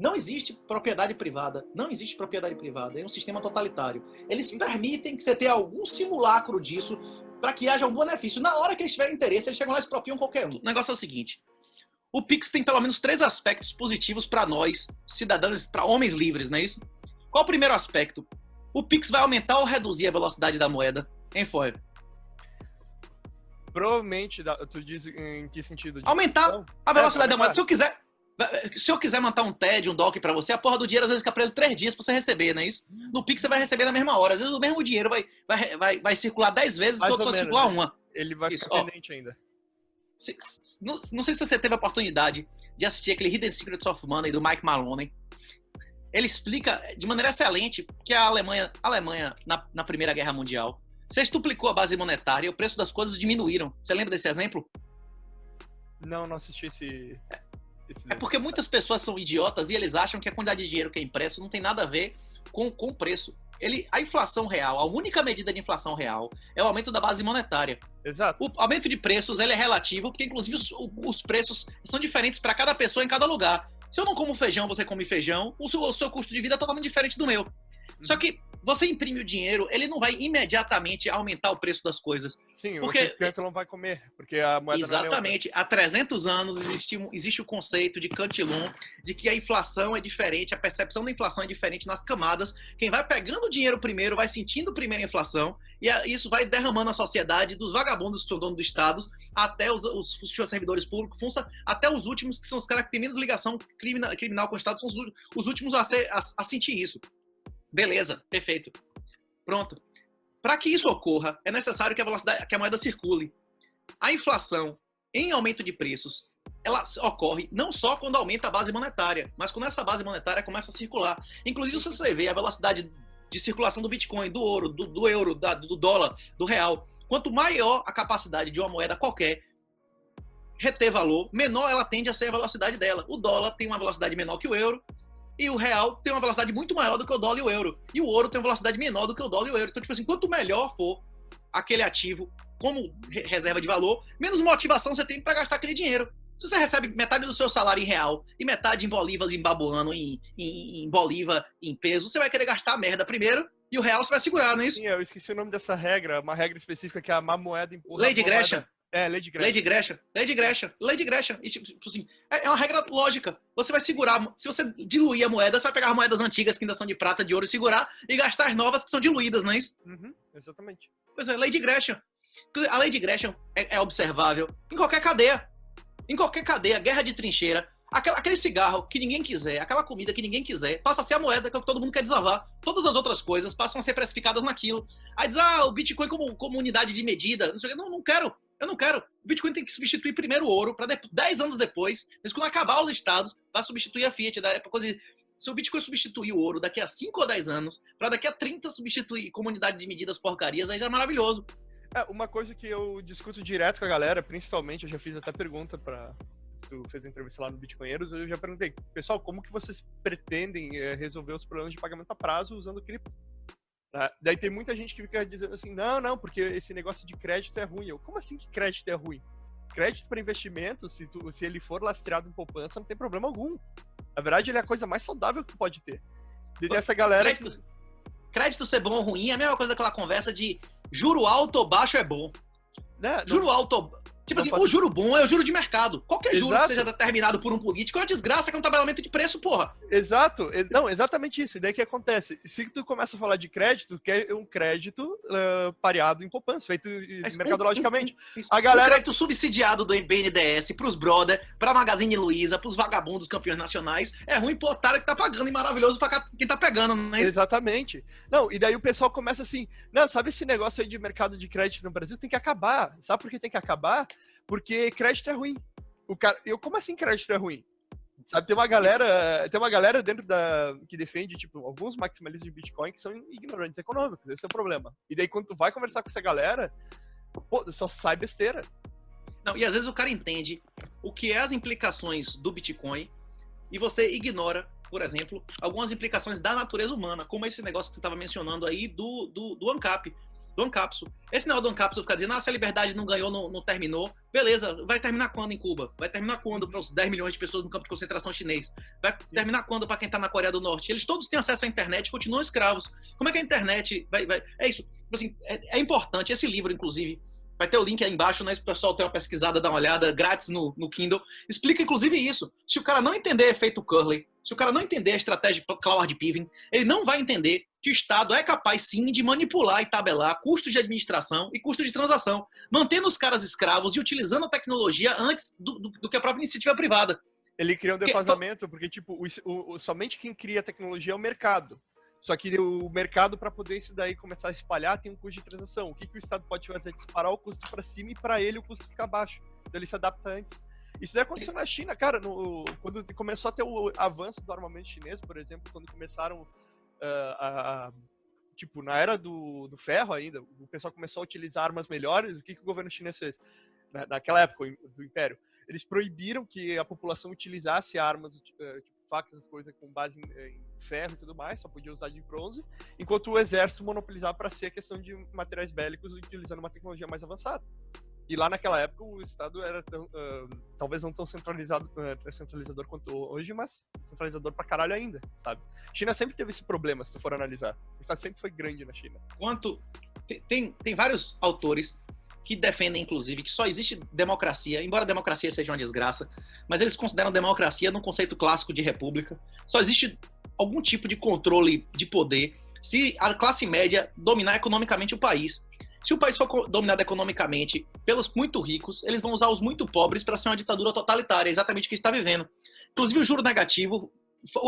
Não existe propriedade privada. Não existe propriedade privada. É um sistema totalitário. Eles permitem que você tenha algum simulacro disso para que haja um benefício. Na hora que eles tiverem interesse, eles chegam lá e expropriam qualquer um. O negócio é o seguinte. O Pix tem pelo menos 3 aspectos positivos para nós, cidadãos, para homens livres, não é isso? Qual o primeiro aspecto? O Pix vai aumentar ou reduzir a velocidade da moeda? Hein, foi? Provavelmente, tu diz em que sentido? Aumentar a velocidade da moeda. Se eu quiser mandar um TED, um DOC pra você, a porra do dinheiro às vezes fica preso 3 dias pra você receber, não é isso? No Pix você vai receber na mesma hora. Às vezes o mesmo dinheiro vai circular 10 vezes, que o outro só circular uma. Ele vai ficar pendente ainda. Não sei se você teve a oportunidade de assistir aquele Hidden Secrets of Money do Mike Maloney. Ele explica de maneira excelente que a Alemanha na Primeira Guerra Mundial, você duplicou a base monetária e o preço das coisas diminuíram. Você lembra desse exemplo? Não assisti esse É porque muitas pessoas são idiotas e eles acham que a quantidade de dinheiro que é impresso não tem nada a ver com o preço. A inflação real, a única medida de inflação real é o aumento da base monetária. Exato. O aumento de preços ele é relativo, porque inclusive os preços são diferentes para cada pessoa em cada lugar. Se eu não como feijão, você come feijão, o seu custo de vida é totalmente diferente do meu. Só que você imprime o dinheiro, ele não vai imediatamente aumentar o preço das coisas. Sim, porque o cliente não vai comer, porque a moeda exatamente. Não é há 300 anos existe o conceito de Cantillon de que a inflação é diferente, a percepção da inflação é diferente nas camadas. Quem vai pegando o dinheiro primeiro vai sentindo primeiro a inflação e isso vai derramando a sociedade dos vagabundos que são donos do Estado até os servidores públicos, até os últimos que são os caras que têm menos ligação criminal com o Estado, são os últimos a sentir isso. Beleza, perfeito. Pronto. Para que isso ocorra, é necessário que a moeda circule. A inflação, em aumento de preços, ela ocorre não só quando aumenta a base monetária, mas quando essa base monetária começa a circular. Inclusive, se você vê a velocidade de circulação do Bitcoin, do ouro, do euro, do dólar, do real, quanto maior a capacidade de uma moeda qualquer reter valor, menor ela tende a ser a velocidade dela. O dólar tem uma velocidade menor que o euro, e o real tem uma velocidade muito maior do que o dólar e o euro. E o ouro tem uma velocidade menor do que o dólar e o euro. Então, tipo assim, quanto melhor for aquele ativo como reserva de valor, menos motivação você tem para gastar aquele dinheiro. Se você recebe metade do seu salário em real e metade em bolívares em babuano, em bolívar, em peso, você vai querer gastar a merda primeiro e o real você vai segurar, não é isso? Sim, eu esqueci o nome dessa regra, uma regra específica que é a má moeda empurra. Lei de Gresham. Lei de Gresham. Lei de Gresham. E, tipo assim, é uma regra lógica. Você vai segurar, se você diluir a moeda, você vai pegar as moedas antigas que ainda são de prata, de ouro e segurar e gastar as novas que são diluídas, não é isso? Exatamente. Pois é, lei de Gresham. A lei de Gresham é observável em qualquer cadeia. Em qualquer cadeia, guerra de trincheira, aquele cigarro que ninguém quiser, aquela comida que ninguém quiser, passa a ser a moeda que todo mundo quer desavar. Todas as outras coisas passam a ser precificadas naquilo. Aí diz, o Bitcoin como unidade de medida. Não sei o que. Não quero. Eu não quero. O Bitcoin tem que substituir primeiro o ouro, para 10 anos depois, quando acabar os estados, para substituir a Fiat. Se o Bitcoin substituir o ouro daqui a 5 ou 10 anos, para daqui a 30 substituir como unidade de medidas porcarias, aí já é maravilhoso. Uma coisa que eu discuto direto com a galera, principalmente, eu já fiz até pergunta para tu fez a entrevista lá no Bitcoinheiros, eu já perguntei, pessoal, como que vocês pretendem resolver os problemas de pagamento a prazo usando cripto? Daí tem muita gente que fica dizendo assim, não, porque esse negócio de crédito é ruim. Como assim que crédito é ruim? Crédito para investimento, se ele for lastreado em poupança, não tem problema algum. Na verdade, ele é a coisa mais saudável que tu pode ter. E dessa galera... Crédito ser bom ou ruim é a mesma coisa daquela conversa de juro alto ou baixo é bom. Juro alto... Tipo assim, o juro bom é o juro de mercado. Qualquer juro que seja determinado por um político é uma desgraça, que é um tabelamento de preço, porra. Exato. Não, exatamente isso. E daí o que acontece? Se tu começa a falar de crédito, que é um crédito pareado em poupança, feito mercadologicamente. A galera... O crédito subsidiado do BNDES pros brother, pra Magazine Luiza, pros vagabundos campeões nacionais, é ruim pro otário que tá pagando e maravilhoso pra quem tá pegando, não é isso? Exatamente. Não, e daí o pessoal começa assim, não, sabe esse negócio aí de mercado de crédito no Brasil? Tem que acabar. Sabe por que tem que acabar? Porque crédito é ruim. Como assim crédito é ruim? Sabe, tem uma galera dentro que defende, tipo, alguns maximalistas de Bitcoin que são ignorantes econômicos, esse é o problema. E daí quando tu vai conversar com essa galera, só sai besteira. Não, e às vezes o cara entende o que é as implicações do Bitcoin e você ignora, por exemplo, algumas implicações da natureza humana, como esse negócio que você estava mencionando aí do ANCAP. do Ancapso. Esse negócio do Ancapso ficar dizendo, se a liberdade não ganhou, não terminou. Beleza, vai terminar quando em Cuba? Vai terminar quando para os 10 milhões de pessoas no campo de concentração chinês? Vai terminar quando para quem está na Coreia do Norte? Eles todos têm acesso à internet e continuam escravos. Como é que a internet vai... É isso. Assim, é importante. Esse livro, inclusive, vai ter o link aí embaixo, né? Se o pessoal tem uma pesquisada, dá uma olhada, grátis no Kindle. Explica, inclusive, isso. Se o cara não entender efeito Curley, se o cara não entender a estratégia de Cloward-Piven, ele não vai entender que o Estado é capaz, sim, de manipular e tabelar custos de administração e custos de transação, mantendo os caras escravos e utilizando a tecnologia antes do que a própria iniciativa privada. Ele cria um defasamento, porque, tipo, somente quem cria a tecnologia é o mercado. Só que o mercado, para poder isso daí começar a espalhar, tem um custo de transação. O que o Estado pode fazer? Disparar o custo para cima e para ele o custo fica baixo. Então ele se adapta antes. Isso daí aconteceu na China, cara. Quando começou a ter o avanço do armamento chinês, por exemplo, quando começaram tipo, na era do ferro ainda, o pessoal começou a utilizar armas melhores. O que o governo chinês fez? Naquela época do Império, eles proibiram que a população utilizasse armas, tipo, facas, essas coisas com base em ferro e tudo mais, só podia usar de bronze, enquanto o exército monopolizava para si a questão de materiais bélicos utilizando uma tecnologia mais avançada. E lá naquela época o Estado era talvez não tão centralizador quanto hoje, mas centralizador pra caralho ainda, sabe? China sempre teve esse problema, se tu for analisar. O Estado sempre foi grande na China. Tem vários autores que defendem, inclusive, que só existe democracia, embora a democracia seja uma desgraça, mas eles consideram democracia num conceito clássico de república. Só existe algum tipo de controle de poder se a classe média dominar economicamente o país. Se o país for dominado economicamente pelos muito ricos, eles vão usar os muito pobres para ser uma ditadura totalitária, exatamente o que a gente está vivendo. Inclusive, o juro negativo,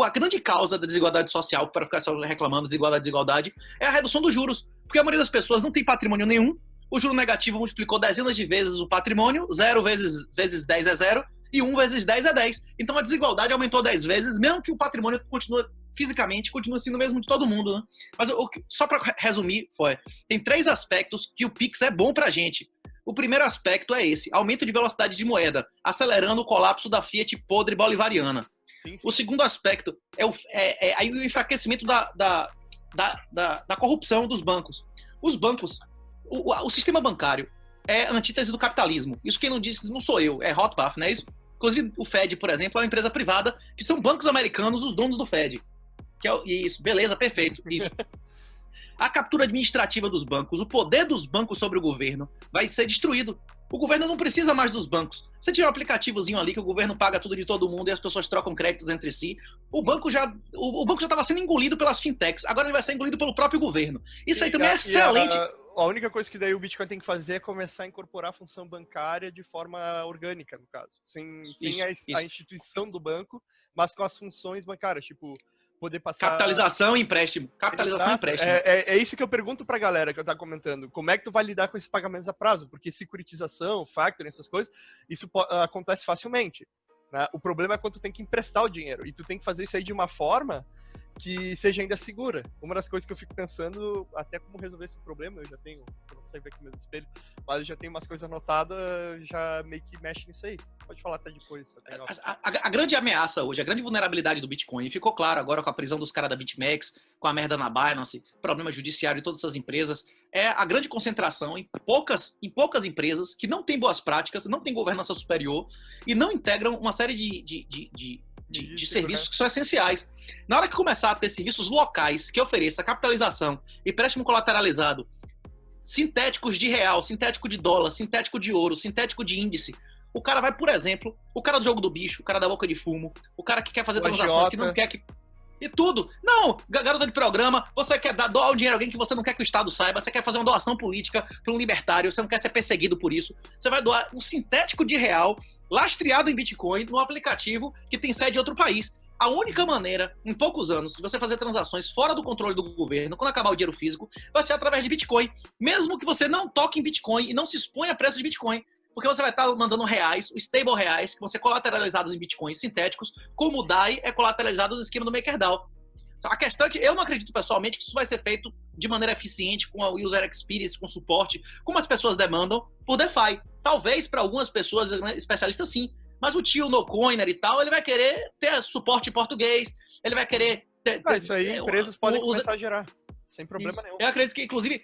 a grande causa da desigualdade social, para ficar só reclamando desigualdade, é a redução dos juros, porque a maioria das pessoas não tem patrimônio nenhum. O juro negativo multiplicou dezenas de vezes o patrimônio, 0 vezes 10 é 0, e 1 vezes 10 é 10. Então a desigualdade aumentou 10 vezes, mesmo que o patrimônio fisicamente continua sendo o mesmo de todo mundo, né? Mas só para resumir, tem 3 aspectos que o Pix é bom pra gente. O primeiro aspecto é esse, aumento de velocidade de moeda, acelerando o colapso da Fiat podre bolivariana. Sim. O segundo aspecto é o enfraquecimento da corrupção dos bancos. Os bancos, o sistema bancário é a antítese do capitalismo. Isso quem não disse não sou eu, é Rothbard, não é isso? Inclusive o Fed, por exemplo, é uma empresa privada que são bancos americanos os donos do Fed. Isso, beleza, perfeito. Isso. A captura administrativa dos bancos, o poder dos bancos sobre o governo vai ser destruído. O governo não precisa mais dos bancos. Você tiver um aplicativozinho ali que o governo paga tudo de todo mundo e as pessoas trocam créditos entre si, o banco já estava sendo engolido pelas fintechs, agora ele vai ser engolido pelo próprio governo. Isso aí também é excelente. A única coisa que daí o Bitcoin tem que fazer é começar a incorporar a função bancária de forma orgânica, no caso. Sem a instituição do banco, mas com as funções bancárias, tipo, poder passar... Capitalização e empréstimo. É isso que eu pergunto pra galera que eu tava comentando. Como é que tu vai lidar com esses pagamentos a prazo? Porque securitização, factoring, essas coisas, isso acontece facilmente. Né? O problema é quando tu tem que emprestar o dinheiro. E tu tem que fazer isso aí de uma forma que seja ainda segura. Uma das coisas que eu fico pensando, até como resolver esse problema, eu não consigo ver aqui no meu espelho, mas eu já tenho umas coisas anotadas, já meio que mexe nisso aí. Pode falar até depois. A grande ameaça hoje, a grande vulnerabilidade do Bitcoin, ficou claro agora com a prisão dos caras da BitMEX, com a merda na Binance, problema judiciário de todas essas empresas, é a grande concentração em poucas empresas que não têm boas práticas, não têm governança superior e não integram uma série de serviços que são essenciais. Na hora que começar a ter serviços locais que ofereçam capitalização e empréstimo colateralizado, sintéticos de real, sintético de dólar, sintético de ouro, sintético de índice, o cara vai, por exemplo, o cara do jogo do bicho, o cara da boca de fumo, o cara que quer fazer transações que não quer que... E tudo. Não, garota de programa, você quer doar o dinheiro a alguém que você não quer que o Estado saiba, você quer fazer uma doação política para um libertário, você não quer ser perseguido por isso, você vai doar um sintético de real lastreado em Bitcoin num aplicativo que tem sede em outro país. A única maneira, em poucos anos, de você fazer transações fora do controle do governo, quando acabar o dinheiro físico, vai ser através de Bitcoin. Mesmo que você não toque em Bitcoin e não se exponha a preço de Bitcoin. Porque você vai estar mandando reais, os stable reais, que vão ser colateralizados em bitcoins sintéticos, como o DAI é colateralizado no esquema do MakerDAO. A questão é que eu não acredito pessoalmente que isso vai ser feito de maneira eficiente, com a user experience, com suporte, como as pessoas demandam, por DeFi. Talvez para algumas pessoas especialistas sim, mas o tio no-coiner e tal, ele vai querer ter suporte em português, ele vai querer ter... Isso aí empresas podem começar a gerar. sem problema nenhum. Eu acredito que, inclusive,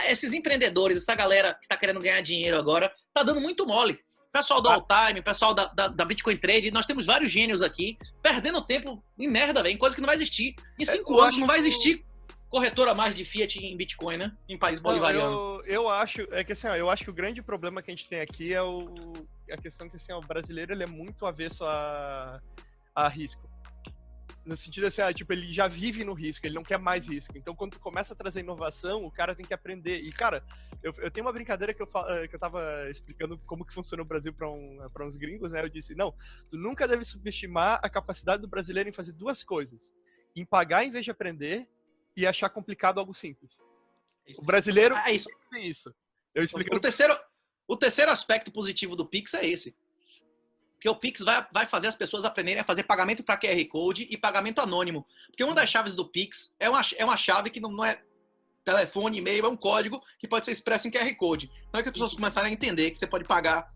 esses empreendedores, essa galera que tá querendo ganhar dinheiro agora, tá dando muito mole. Pessoal do Alltime, pessoal da Bitcoin Trade, nós temos vários gênios aqui, perdendo tempo em merda, velho, em coisa que não vai existir. Em 5 anos não vai existir corretora mais de Fiat em Bitcoin, né? Em país bolivariano. Eu acho, que assim, eu acho que o grande problema que a gente tem aqui é a questão que assim, o brasileiro ele é muito avesso a risco. No sentido assim, tipo, ele já vive no risco, ele não quer mais risco. Então, quando tu começa a trazer inovação, o cara tem que aprender. E, cara, eu tenho uma brincadeira que eu tava explicando como que funciona o Brasil para uns gringos, né? Eu disse, não, tu nunca deve subestimar a capacidade do brasileiro em fazer 2 coisas. Em pagar em vez de aprender e achar complicado algo simples. O brasileiro tem isso. Eu explicando... O terceiro aspecto positivo do Pix é esse. Porque o Pix vai fazer as pessoas aprenderem a fazer pagamento para QR Code e pagamento anônimo. Porque uma das chaves do Pix é uma chave que não é telefone, e-mail, é um código que pode ser expresso em QR Code. Na hora que as pessoas começarem a entender que você pode pagar,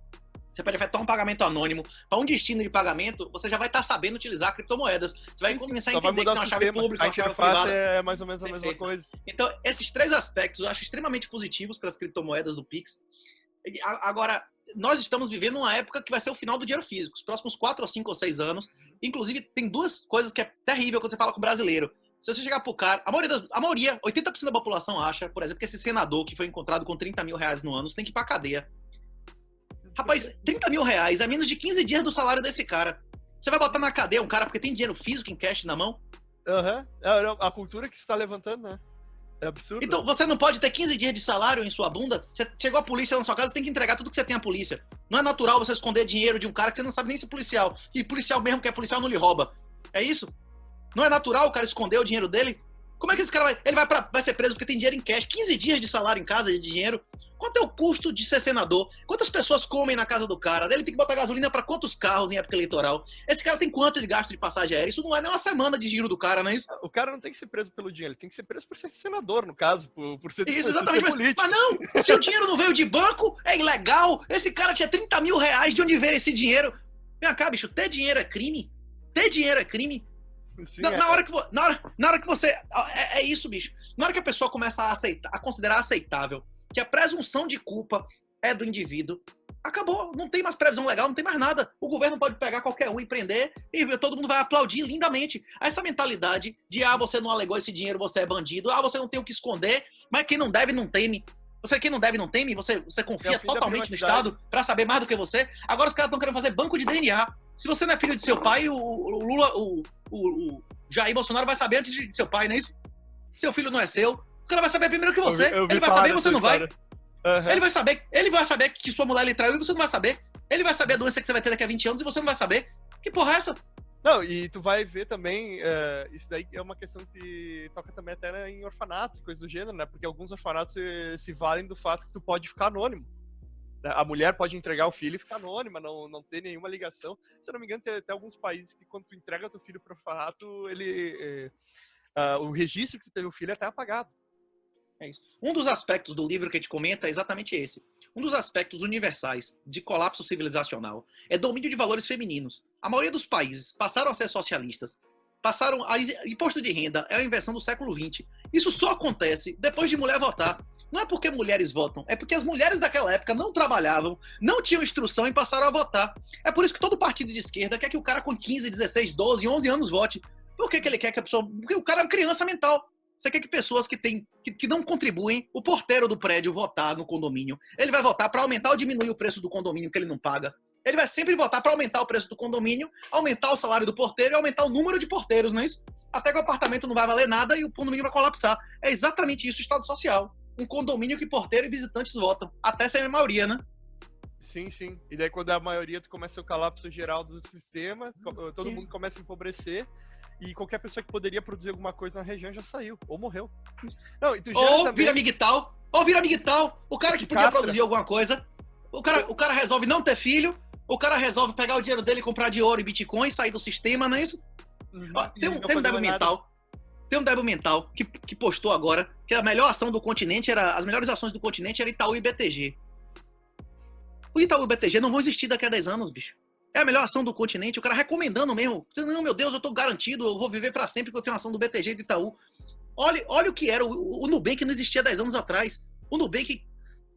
você pode efetuar um pagamento anônimo para um destino de pagamento, você já vai estar sabendo utilizar criptomoedas. Você vai começar a entender que tem uma chave pública, uma chave privada. É mais ou menos a mesma coisa. Então, esses 3 aspectos eu acho extremamente positivos para as criptomoedas do Pix. Agora, nós estamos vivendo uma época que vai ser o final do dinheiro físico. Os próximos 4 ou 5 ou 6 anos. Inclusive, tem 2 coisas que é terrível quando você fala com o brasileiro. Se você chegar pro cara... A maioria, 80% da população acha, por exemplo, que esse senador que foi encontrado com 30 mil reais no ano tem que ir pra cadeia. Rapaz, 30 mil reais é menos de 15 dias do salário desse cara. Você vai botar na cadeia um cara porque tem dinheiro físico em cash na mão? A cultura que você está levantando, né? É absurdo. Então, você não pode ter 15 dias de salário em sua bunda? Você chegou a polícia na sua casa, você tem que entregar tudo que você tem à polícia. Não é natural você esconder dinheiro de um cara que você não sabe nem se é policial. E policial mesmo que é policial não lhe rouba. É isso? Não é natural o cara esconder o dinheiro dele? Como é que esse cara vai... Ele vai ser preso porque tem dinheiro em cash. 15 dias de salário em casa, de dinheiro. Quanto é o custo de ser senador? Quantas pessoas comem na casa do cara? Ele tem que botar gasolina para quantos carros em época eleitoral? Esse cara tem quanto de gasto de passagem aérea? Isso não é nem uma semana de giro do cara, não é isso? O cara não tem que ser preso pelo dinheiro, ele tem que ser preso por ser senador, no caso, por ser, isso, exatamente, por ser político. Mas não, se o dinheiro não veio de banco, é ilegal. Esse cara tinha 30 mil reais, de onde veio esse dinheiro? Vem cá, bicho, ter dinheiro é crime? Ter dinheiro é crime? Sim, na hora que você... É isso, bicho. Na hora que a pessoa começa a considerar aceitável que a presunção de culpa é do indivíduo, acabou. Não tem mais previsão legal, não tem mais nada. O governo pode pegar qualquer um e prender e todo mundo vai aplaudir lindamente. Essa mentalidade de, você não alegou esse dinheiro, você é bandido, você não tem o que esconder, mas quem não deve não teme. Quem não deve não teme, você confia totalmente no Estado pra saber mais do que você. Agora os caras estão querendo fazer banco de DNA. Se você não é filho de seu pai, o Lula, o Jair Bolsonaro vai saber antes de seu pai, não é isso? Seu filho não é seu, o cara vai saber primeiro que você. Ele vai saber e você não vai. Uhum. Ele vai saber que sua mulher lhe traiu e você não vai saber. Ele vai saber a doença que você vai ter daqui a 20 anos e você não vai saber. Que porra é essa? Não, e tu vai ver também, isso daí é uma questão que toca também até em orfanatos, coisas do gênero, né? Porque alguns orfanatos se valem do fato que tu pode ficar anônimo. A mulher pode entregar o filho e ficar anônima, não ter nenhuma ligação. Se eu não me engano, tem até alguns países que quando tu entrega teu filho pro orfanato, o registro que tu teve o filho é até apagado. É isso. Um dos aspectos do livro que a gente comenta é exatamente esse. Um dos aspectos universais de colapso civilizacional é domínio de valores femininos. A maioria dos países passaram a ser socialistas. Imposto de renda é a invenção do século XX. Isso só acontece depois de mulher votar. Não é porque mulheres votam, é porque as mulheres daquela época não trabalhavam, não tinham instrução e passaram a votar. É por isso que todo partido de esquerda quer que o cara com 15, 16, 12, 11 anos vote. Por que ele quer que a pessoa... Porque o cara é uma criança mental. Você quer que pessoas que não contribuem, o porteiro do prédio votar no condomínio, ele vai votar para aumentar ou diminuir o preço do condomínio que ele não paga. Ele vai sempre votar para aumentar o preço do condomínio, aumentar o salário do porteiro e aumentar o número de porteiros, não é isso? Até que o apartamento não vai valer nada e o condomínio vai colapsar. É exatamente isso o Estado Social. Um condomínio que porteiro e visitantes votam. Até ser a maioria, né? Sim, sim. E daí quando é a maioria, tu começa o colapso geral do sistema, todo mundo começa a empobrecer. E qualquer pessoa que poderia produzir alguma coisa na região já saiu, ou morreu. Não, e tu ou também... vira migtal, o cara que podia produzir alguma coisa, o cara resolve não ter filho, o cara resolve pegar o dinheiro dele e comprar de ouro e bitcoin, sair do sistema, não é isso? Uhum. Tem um débil mental que postou agora que a melhor ação do continente as melhores ações do continente era Itaú e BTG. O Itaú e o BTG não vão existir daqui a 10 anos, bicho. É a melhor ação do continente, o cara recomendando mesmo. Não, meu Deus, eu tô garantido, eu vou viver pra sempre porque eu tenho ação do BTG e do Itaú. Olha o que era. O Nubank não existia 10 anos atrás. O Nubank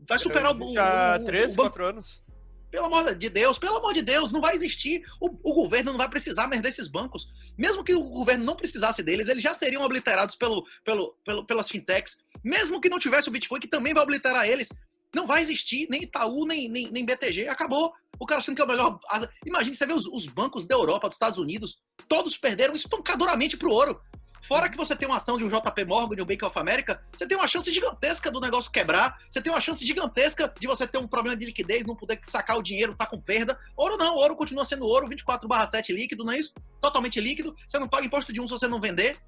vai superar Já 3, o banco. 4 anos. Pelo amor de Deus, não vai existir. O governo não vai precisar mais desses bancos. Mesmo que o governo não precisasse deles, eles já seriam obliterados pelas fintechs. Mesmo que não tivesse o Bitcoin, que também vai obliterar eles. Não vai existir nem Itaú, nem BTG. Acabou. O cara achando que é o melhor. Imagine, você vê os bancos da Europa, dos Estados Unidos, todos perderam espancadoramente pro ouro. Fora que você tem uma ação de um JP Morgan, de um Bank of America, você tem uma chance gigantesca do negócio quebrar, você tem uma chance gigantesca de você ter um problema de liquidez, não poder sacar o dinheiro, tá com perda. Ouro não, ouro continua sendo ouro, 24/7 líquido, não é isso? Totalmente líquido, você não paga imposto de se você não vender.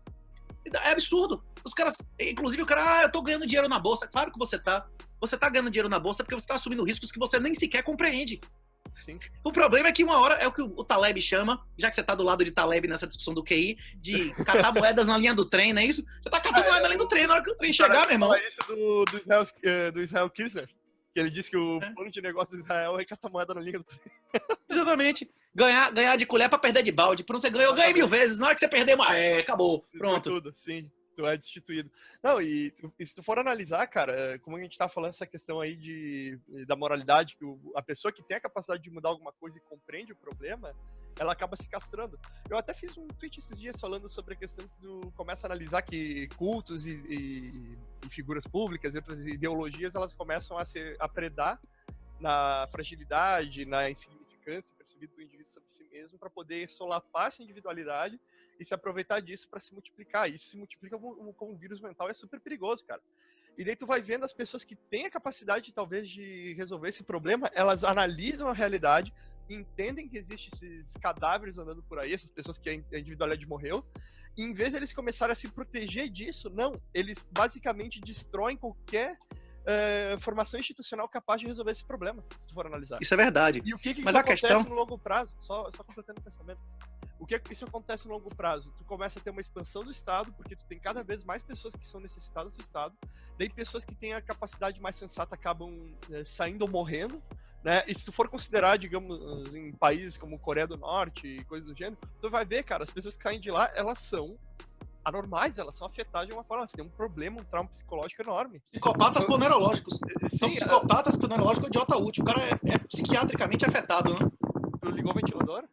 É absurdo. Os caras, inclusive o cara, eu tô ganhando dinheiro na bolsa. Claro que você tá. Você tá ganhando dinheiro na bolsa porque você tá assumindo riscos que você nem sequer compreende. Sim. O problema é que uma hora é o que o Taleb chama, já que você tá do lado de Taleb nessa discussão do QI, de catar moedas na linha do trem, não é isso? Você tá catando moeda na linha do trem, na hora que o trem chegar, meu irmão. Isso do Israel Kirzner, que ele disse que o plano de negócio de Israel é catar moeda na linha do trem. Exatamente. Ganhar de colher pra perder de balde. Pronto, você ganhou, eu ganhei 1000 vezes. Na hora que você perder, acabou. Pronto. Tudo, sim. Tu é destituído. Não, e se tu for analisar, cara, como a gente tá falando essa questão aí da moralidade, que a pessoa que tem a capacidade de mudar alguma coisa e compreende o problema, ela acaba se castrando. Eu até fiz um tweet esses dias falando sobre a questão que tu começa a analisar que cultos e figuras públicas e outras ideologias, elas começam a predar na fragilidade, na insignificância percebida do indivíduo sobre si mesmo, para poder solapar essa individualidade e se aproveitar disso para se multiplicar. Isso se multiplica como um vírus mental, é super perigoso, cara. E daí tu vai vendo as pessoas que têm a capacidade, talvez, de resolver esse problema, elas analisam a realidade, entendem que existem esses cadáveres andando por aí, essas pessoas que a individualidade morreu, e em vez de eles começarem a se proteger disso, não, eles basicamente destroem qualquer formação institucional capaz de resolver esse problema, se tu for analisar. Isso é verdade. E o que Mas acontece no longo prazo? Só completando o pensamento. O que isso acontece no longo prazo? Tu começa a ter uma expansão do Estado, porque tu tem cada vez mais pessoas que são necessitadas do Estado, daí pessoas que têm a capacidade mais sensata acabam saindo ou morrendo, né? E se tu for considerar, digamos, em países como Coreia do Norte e coisas do gênero, tu vai ver, cara, as pessoas que saem de lá, elas são anormais, elas são afetadas de uma forma, elas têm um problema, um trauma psicológico enorme. Psicopatas neurológicos. São Sim, psicopatas neurológicos idiota útil. O cara é psiquiatricamente afetado, né? Tu ligou o ventilador?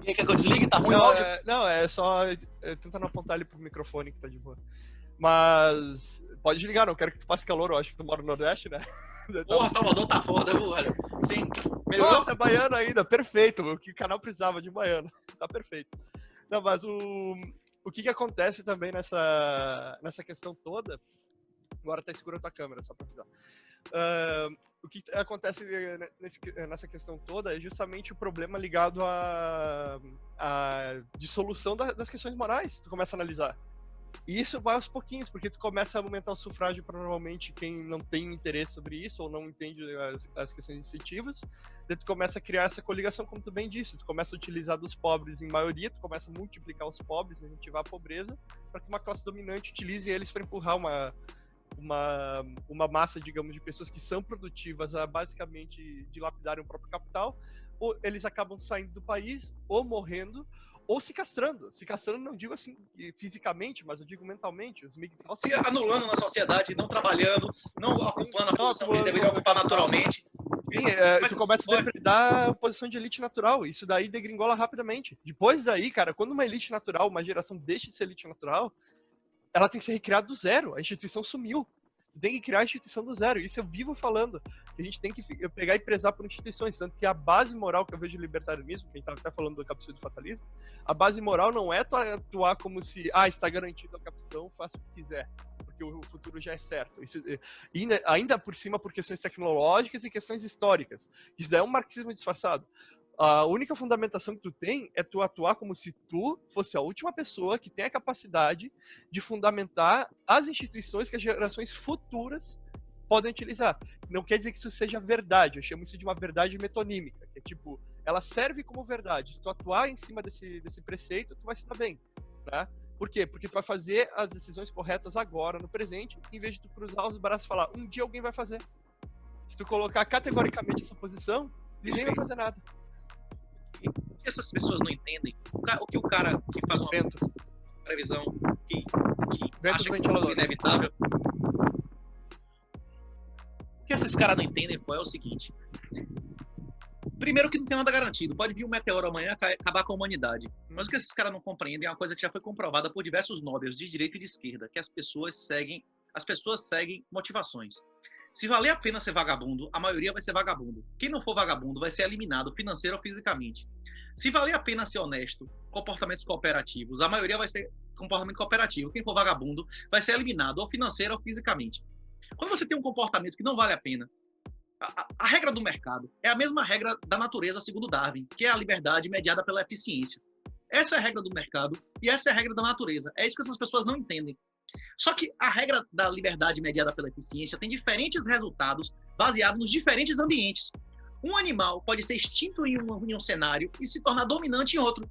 Quer que eu desligue? Tá ruim o áudio? Não, é só tentando apontar ele pro microfone que tá de boa. Mas pode desligar, não quero que tu passe calor, eu acho que tu mora no Nordeste, né? Porra, Salvador tá foda, velho. Sim. Melhorou? Nossa, é baiano ainda, perfeito. O que o canal precisava de baiano. Tá perfeito. Não, mas o que acontece também nessa questão toda... Agora tá escura a tua câmera, só pra avisar. O que acontece nessa questão toda é justamente o problema ligado à dissolução das questões morais. Tu começa a analisar. E isso vai aos pouquinhos, porque tu começa a aumentar o sufrágio para normalmente quem não tem interesse sobre isso ou não entende as questões incentivas. Daí tu começa a criar essa coligação, como tu bem disse. Tu começa a utilizar dos pobres em maioria, tu começa a multiplicar os pobres, incentivar a pobreza, para que uma classe dominante utilize eles para empurrar uma massa, digamos, de pessoas que são produtivas a basicamente dilapidarem o próprio capital, ou eles acabam saindo do país, ou morrendo, ou se castrando. Se castrando não digo assim fisicamente, mas eu digo mentalmente. Os se anulando na sociedade, não trabalhando, não ocupando a posição que eles deveriam ocupar naturalmente. Sim, tu começa a depredar a posição de elite natural. Isso daí degringola rapidamente. Depois daí, cara, quando uma elite natural, uma geração deixa de ser elite natural, ela tem que ser recriada do zero. A instituição sumiu. Tem que criar a instituição do zero. Isso eu vivo falando. Que a gente tem que pegar e prezar por instituições. Tanto que a base moral que eu vejo de libertarianismo, quem estava até falando do capitalismo do fatalismo, a base moral não é atuar como se, está garantido a capitão, faça o que quiser. Porque o futuro já é certo. Isso, ainda por cima por questões tecnológicas e questões históricas. Isso daí é um marxismo disfarçado. A única fundamentação que tu tem é tu atuar como se tu fosse a última pessoa que tem a capacidade de fundamentar as instituições que as gerações futuras podem utilizar. Não quer dizer que isso seja verdade, eu chamo isso de uma verdade metonímica, que é tipo, ela serve como verdade. Se tu atuar em cima desse preceito, tu vai se dar bem, tá? Por quê? Porque tu vai fazer as decisões corretas agora, no presente, em vez de tu cruzar os braços e falar, um dia alguém vai fazer. Se tu colocar categoricamente essa posição, ninguém vai fazer nada. O que essas pessoas não entendem? O que o cara que faz uma previsão que Vento do ventilador. Inevitável. O que esses caras não entendem, pô, é o seguinte. Primeiro que não tem nada garantido. Pode vir um meteoro amanhã acabar com a humanidade. Mas o que esses caras não compreendem é uma coisa que já foi comprovada por diversos nobres de direita e de esquerda, que as pessoas seguem motivações. Se valer a pena ser vagabundo, a maioria vai ser vagabundo. Quem não for vagabundo vai ser eliminado financeiro ou fisicamente. Se valer a pena ser honesto, comportamentos cooperativos, a maioria vai ser comportamento cooperativo. Quem for vagabundo vai ser eliminado ou financeiro ou fisicamente. Quando você tem um comportamento que não vale a pena, a regra do mercado é a mesma regra da natureza segundo Darwin, que é a liberdade mediada pela eficiência. Essa é a regra do mercado e essa é a regra da natureza. É isso que essas pessoas não entendem. Só que a regra da liberdade mediada pela eficiência tem diferentes resultados baseados nos diferentes ambientes. Um animal pode ser extinto em um cenário e se tornar dominante em outro,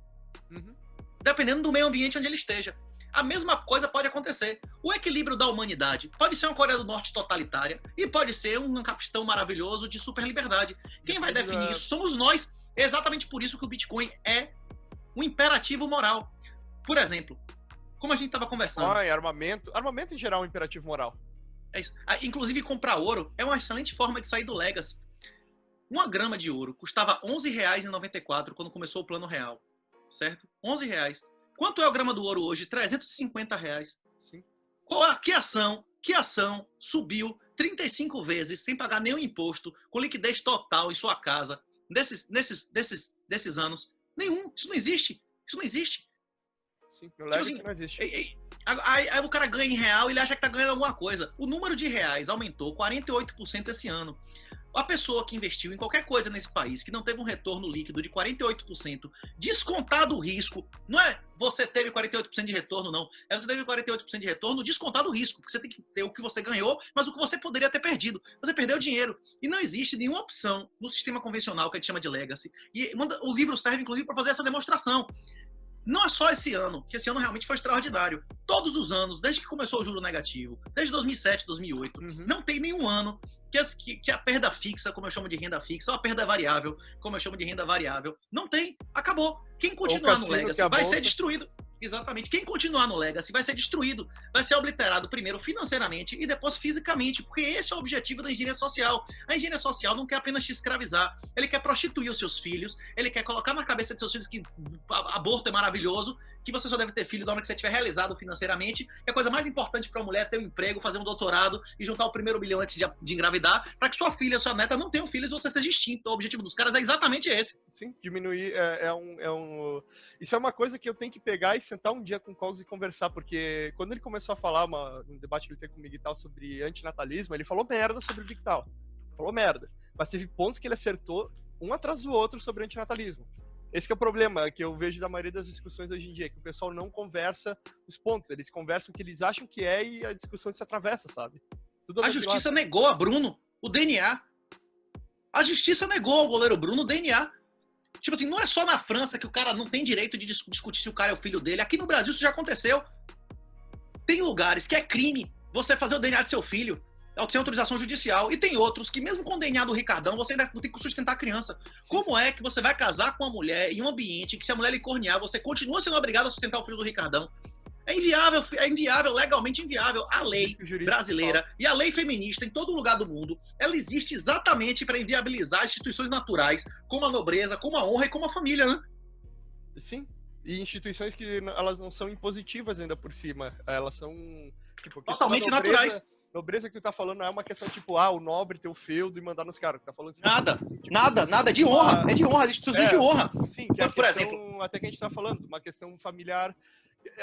dependendo do meio ambiente onde ele esteja. A mesma coisa pode acontecer. O equilíbrio da humanidade pode ser uma Coreia do Norte totalitária e pode ser um capistão maravilhoso de super liberdade. Quem vai definir isso somos nós. É exatamente por isso que o Bitcoin é um imperativo moral. Por exemplo, como a gente estava conversando. Armamento em geral é um imperativo moral. É isso. Inclusive, comprar ouro é uma excelente forma de sair do legacy. 1 grama de ouro custava R$ 11,94 quando começou o Plano Real. Certo? R$ 11. Quanto é o grama do ouro hoje? R$ 350. Sim. Que ação subiu 35 vezes sem pagar nenhum imposto, com liquidez total em sua casa, desses anos? Nenhum. Isso não existe. Sim, no legacy não existe. Aí o cara ganha em real e ele acha que está ganhando alguma coisa. O número de reais aumentou 48% esse ano. A pessoa que investiu em qualquer coisa nesse país que não teve um retorno líquido de 48%, descontado o risco, não é você teve 48% de retorno, não. É você teve 48% de retorno descontado o risco, porque você tem que ter o que você ganhou, mas o que você poderia ter perdido. Você perdeu dinheiro. E não existe nenhuma opção no sistema convencional que a gente chama de legacy. E o livro serve, inclusive, para fazer essa demonstração. Não é só esse ano, que esse ano realmente foi extraordinário. Todos os anos, desde que começou o juro negativo, desde 2007, 2008, não tem nenhum ano que a perda fixa, como eu chamo de renda fixa, ou a perda variável, como eu chamo de renda variável, não tem, acabou. Quem continuar no legacy vai ser destruído. Exatamente. Quem continuar no legacy vai ser destruído, vai ser obliterado primeiro financeiramente e depois fisicamente, porque esse é o objetivo da engenharia social. A engenharia social não quer apenas te escravizar, ele quer prostituir os seus filhos, ele quer colocar na cabeça de seus filhos que aborto é maravilhoso, que você só deve ter filho da hora que você estiver realizado financeiramente, que a coisa mais importante para a mulher é ter um emprego, fazer um doutorado e juntar o primeiro bilhão antes de engravidar, para que sua filha, sua neta não tenham filhos e você seja extinto. O objetivo dos caras é exatamente esse. Sim, diminuir Isso é uma coisa que eu tenho que pegar e sentar um dia com o Cogos e conversar, porque quando ele começou a falar, um debate que ele teve comigo e tal, sobre antinatalismo, ele falou merda sobre o Big Tal. Falou merda. Mas teve pontos que ele acertou um atrás do outro sobre antinatalismo. Esse que é o problema que eu vejo da maioria das discussões hoje em dia, que o pessoal não conversa os pontos, eles conversam o que eles acham que é e a discussão se atravessa, sabe? A justiça negou a Bruno o DNA. A justiça negou ao goleiro Bruno o DNA. Tipo assim, não é só na França que o cara não tem direito de discutir se o cara é o filho dele. Aqui no Brasil isso já aconteceu. Tem lugares que é crime você fazer o DNA de seu filho sem autorização judicial. E tem outros que, mesmo com o DNA do Ricardão, você ainda tem que sustentar a criança. Sim. Como é que você vai casar com uma mulher em um ambiente que, se a mulher lhe cornear, você continua sendo obrigado a sustentar o filho do Ricardão? É inviável, legalmente inviável. A lei brasileira e a lei feminista em todo lugar do mundo, ela existe exatamente para inviabilizar as instituições naturais, como a nobreza, como a honra e como a família, né? Sim. E instituições que elas não são impositivas ainda por cima. Elas são tipo, totalmente naturais. Nobreza que tu tá falando não é uma questão tipo, o nobre ter o feudo e mandar nos caras. Tá falando assim, nada, tipo, nada, é de honra. É de honra, as instituições de honra. Sim, que é por exemplo, até que a gente tá falando, uma questão familiar.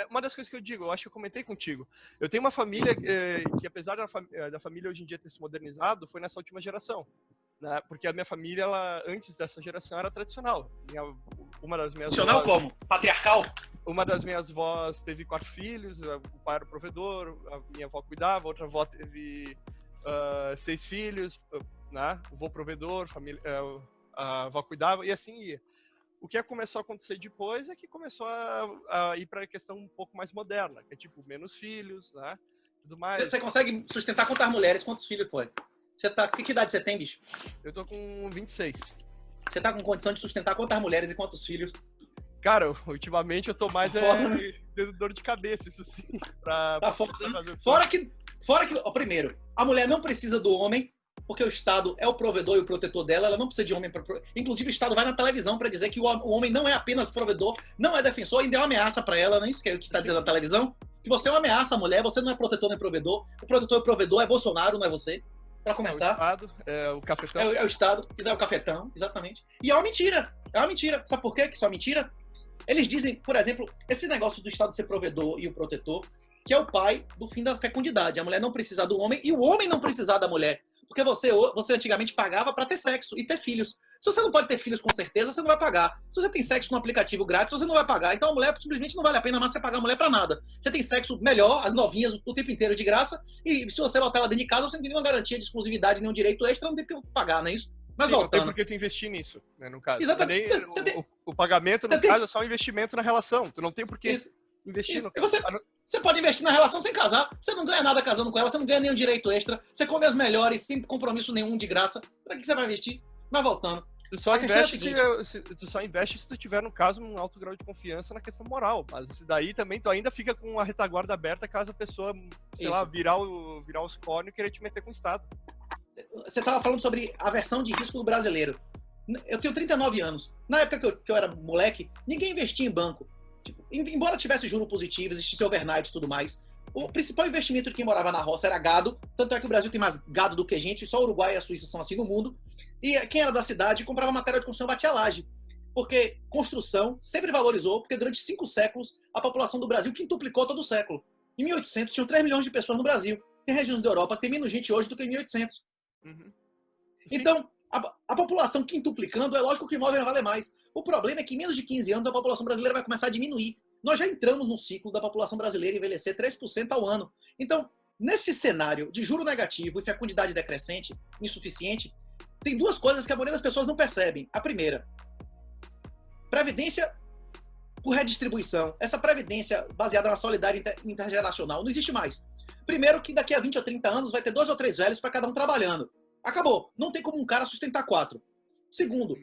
Uma das coisas que eu digo, eu acho que eu comentei contigo. Eu tenho uma família que, apesar da família hoje em dia ter se modernizado, foi nessa última geração. Né? Porque a minha família, antes dessa geração, era tradicional. Uma das minhas tradicional avós, como? Patriarcal? Uma das minhas avós teve 4 filhos, o pai era o provedor, a minha avó cuidava, a outra avó teve 6 filhos, né? O avô provedor, a avó cuidava, e assim ia. O que começou a acontecer depois é que começou a ir para a questão um pouco mais moderna, que é tipo, menos filhos, né? Tudo mais. Você consegue sustentar quantas mulheres, quantos filhos foi? Que idade você tem, bicho? Eu tô com 26. Você tá com condição de sustentar quantas mulheres e quantos filhos? Cara, ultimamente eu tô mais Foda, né? tendo dor de cabeça, isso sim. Tá foda, Pra né? fazer as Fora que, ó, primeiro, a mulher não precisa do homem, porque o Estado é o provedor e o protetor dela, ela não precisa de homem para. Inclusive, o Estado vai na televisão para dizer que o homem não é apenas provedor, não é defensor, ainda é uma ameaça para ela, não é isso que está dizendo na televisão? Que você é uma ameaça à mulher, você não é protetor nem provedor, o protetor e provedor é Bolsonaro, não é você. Para começar. É o Estado, é o cafetão. É o Estado, é o cafetão, exatamente. E é uma mentira. É uma mentira. Sabe por quê que isso é uma mentira? Eles dizem, por exemplo, esse negócio do Estado ser provedor e o protetor, que é o pai do fim da fecundidade. A mulher não precisar do homem e o homem não precisar da mulher. Porque você antigamente pagava para ter sexo e ter filhos. Se você não pode ter filhos com certeza, você não vai pagar. Se você tem sexo no aplicativo grátis, você não vai pagar. Então a mulher simplesmente não vale a pena mais você pagar a mulher para nada. Você tem sexo melhor, as novinhas o tempo inteiro de graça, e se você botar ela dentro de casa, você não tem nenhuma garantia de exclusividade, nenhum direito extra, não tem que pagar, não é isso? Mas Sim, voltando. não tem porque tu investir nisso, né, no caso. Exatamente. O pagamento, no caso, é só um investimento na relação. Tu não tem por que investir no caso. Você pode investir na relação sem casar. Você não ganha nada casando com ela, você não ganha nenhum direito extra. Você come as melhores, sem compromisso nenhum de graça. Pra que você vai investir? Mas voltando. Tu só investe se tu tiver, no caso, um alto grau de confiança na questão moral. Mas isso daí também tu ainda fica com a retaguarda aberta caso a pessoa, sei lá, virar os cornos e querer te meter com o Estado. Você estava falando sobre a aversão de risco do brasileiro. Eu tenho 39 anos. Na época que eu era moleque, ninguém investia em banco. Tipo, embora tivesse juro positivo, existisse overnight e tudo mais, o principal investimento de quem morava na roça era gado. Tanto é que o Brasil tem mais gado do que gente. Só o Uruguai e a Suíça são assim no mundo. E quem era da cidade comprava matéria de construção, batia laje. Porque construção sempre valorizou, porque durante 5 séculos a população do Brasil quintuplicou todo o século. Em 1800 tinham 3 milhões de pessoas no Brasil. Tem regiões da Europa que tem menos gente hoje do que em 1800. Uhum. Então, a população quintuplicando, é lógico que o imóvel vai valer mais. O problema é que em menos de 15 anos a população brasileira vai começar a diminuir. Nós já entramos no ciclo da população brasileira envelhecer 3% ao ano. Então, nesse cenário de juro negativo e fecundidade decrescente, insuficiente, tem 2 coisas que a maioria das pessoas não percebem. A primeira, previdência por redistribuição. Essa previdência baseada na solidariedade intergeracional não existe mais. Primeiro que daqui a 20 ou 30 anos vai ter 2 ou 3 velhos para cada um trabalhando. Acabou. Não tem como um cara sustentar 4. Segundo,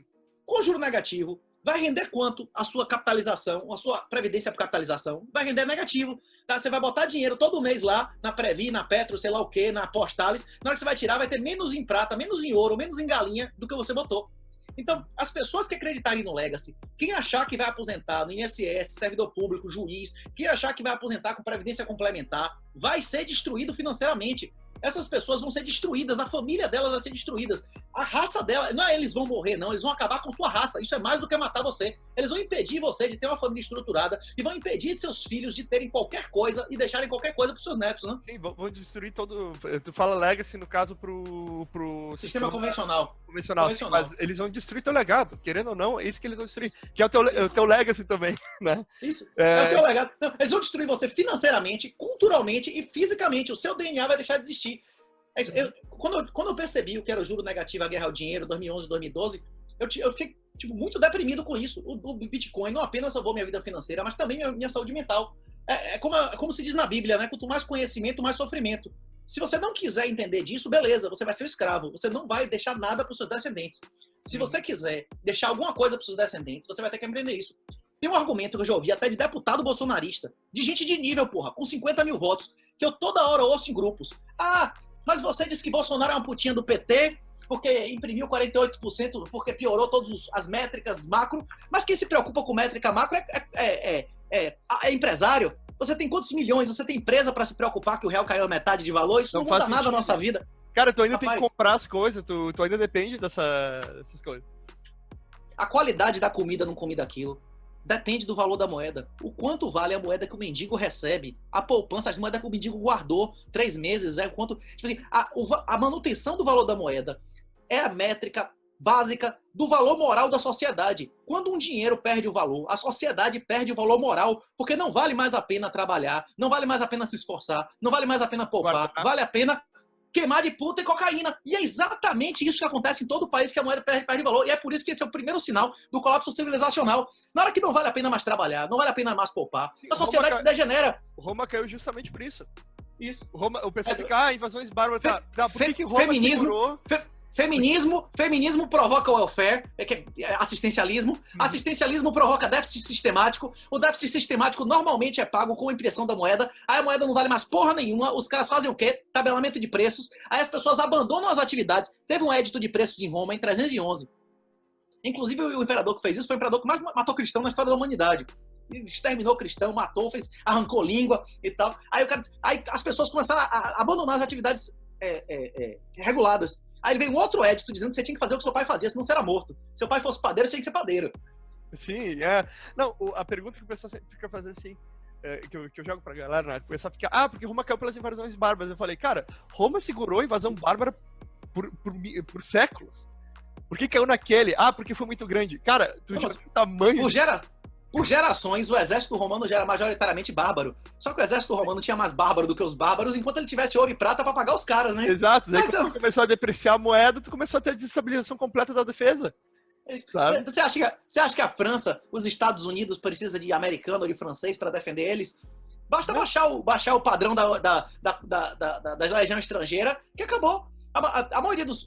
com juro negativo, vai render quanto a sua capitalização, a sua previdência por capitalização? Vai render negativo. Tá? Você vai botar dinheiro todo mês lá, na Previ, na Petro, sei lá o quê, na Postales. Na hora que você vai tirar, vai ter menos em prata, menos em ouro, menos em galinha do que você botou. Então, as pessoas que acreditarem no Legacy, quem achar que vai aposentar no INSS, servidor público, juiz, quem achar que vai aposentar com previdência complementar, vai ser destruído financeiramente. Essas pessoas vão ser destruídas, a família delas vai ser destruída. A raça dela, não é eles vão morrer, não, eles vão acabar com sua raça. Isso é mais do que matar você. Eles vão impedir você de ter uma família estruturada e vão impedir de seus filhos de terem qualquer coisa e deixarem qualquer coisa para seus netos, né? Sim, vão destruir todo. Tu fala Legacy, no caso, pro sistema convencional. Sim, mas eles vão destruir teu legado, querendo ou não, é isso que eles vão destruir. Que é o teu Legacy também, né? Isso, é o teu legado. Não, eles vão destruir você financeiramente, culturalmente e fisicamente. O seu DNA vai deixar de existir. Quando eu percebi o que era o juro negativo, a guerra ao dinheiro, 2011, 2012, eu fiquei muito deprimido com isso. O Bitcoin não apenas salvou minha vida financeira, mas também minha saúde mental. Como se diz na Bíblia, né? Quanto mais conhecimento, mais sofrimento. Se você não quiser entender disso, beleza, você vai ser um escravo. Você não vai deixar nada para os seus descendentes. Se você quiser deixar alguma coisa para os seus descendentes, você vai ter que aprender isso. Tem um argumento que eu já ouvi até de deputado bolsonarista, de gente de nível, porra, com 50 mil votos, que eu toda hora ouço em grupos. Mas você disse que Bolsonaro é uma putinha do PT, porque imprimiu 48%, porque piorou todas as métricas macro. Mas quem se preocupa com métrica macro é empresário. Você tem quantos milhões? Você tem empresa para se preocupar que o real caiu a metade de valor? Isso não muda nada na nossa vida. Cara, tu ainda tem que comprar as coisas, tu ainda depende dessas coisas. A qualidade da comida não come daquilo. Depende do valor da moeda. O quanto vale a moeda que o mendigo recebe? A poupança, as moedas que o mendigo guardou 3 meses, quanto. Tipo assim, a manutenção do valor da moeda é a métrica básica do valor moral da sociedade. Quando um dinheiro perde o valor, a sociedade perde o valor moral, porque não vale mais a pena trabalhar, não vale mais a pena se esforçar, não vale mais a pena poupar, vale a pena queimar de puta e cocaína. E é exatamente isso que acontece em todo o país, que a moeda perde valor. E é por isso que esse é o primeiro sinal do colapso civilizacional. Na hora que não vale a pena mais trabalhar, não vale a pena mais poupar, a sociedade se degenera. Roma caiu justamente por isso. Isso. O pessoal fica, invasões bárbaras. Por que Roma feminismo, segurou? Feminismo provoca welfare, assistencialismo. Assistencialismo provoca déficit sistemático. O déficit sistemático normalmente é pago com a impressão da moeda. Aí a moeda não vale mais porra nenhuma. Os caras fazem o quê? Tabelamento de preços. Aí as pessoas abandonam as atividades. Teve um édito de preços em Roma em 311. Inclusive o imperador que fez isso foi o imperador que mais matou cristão na história da humanidade. Exterminou cristão, matou, arrancou língua e tal. Aí as pessoas começaram a abandonar as atividades reguladas. Aí veio um outro édito dizendo que você tinha que fazer o que seu pai fazia, senão você era morto. Se seu pai fosse padeiro, você tinha que ser padeiro. Sim, Não, a pergunta que o pessoal sempre fica fazendo assim, que eu jogo pra galera, né? O pessoal fica, porque Roma caiu pelas invasões bárbaras. Eu falei, cara, Roma segurou a invasão bárbara por séculos. Por que caiu naquele? Porque foi muito grande. Cara, tu já viu o tamanho... Por gerações, o exército romano já era majoritariamente bárbaro. Só que o exército romano tinha mais bárbaro do que os bárbaros, enquanto ele tivesse ouro e prata pra pagar os caras, né? Exato. Daí quando tu começou a depreciar a moeda, tu começou a ter a desestabilização completa da defesa. Claro. Você acha que a França, os Estados Unidos, precisa de americano ou de francês para defender eles? Basta baixar o padrão da legião estrangeira, que acabou. A maioria dos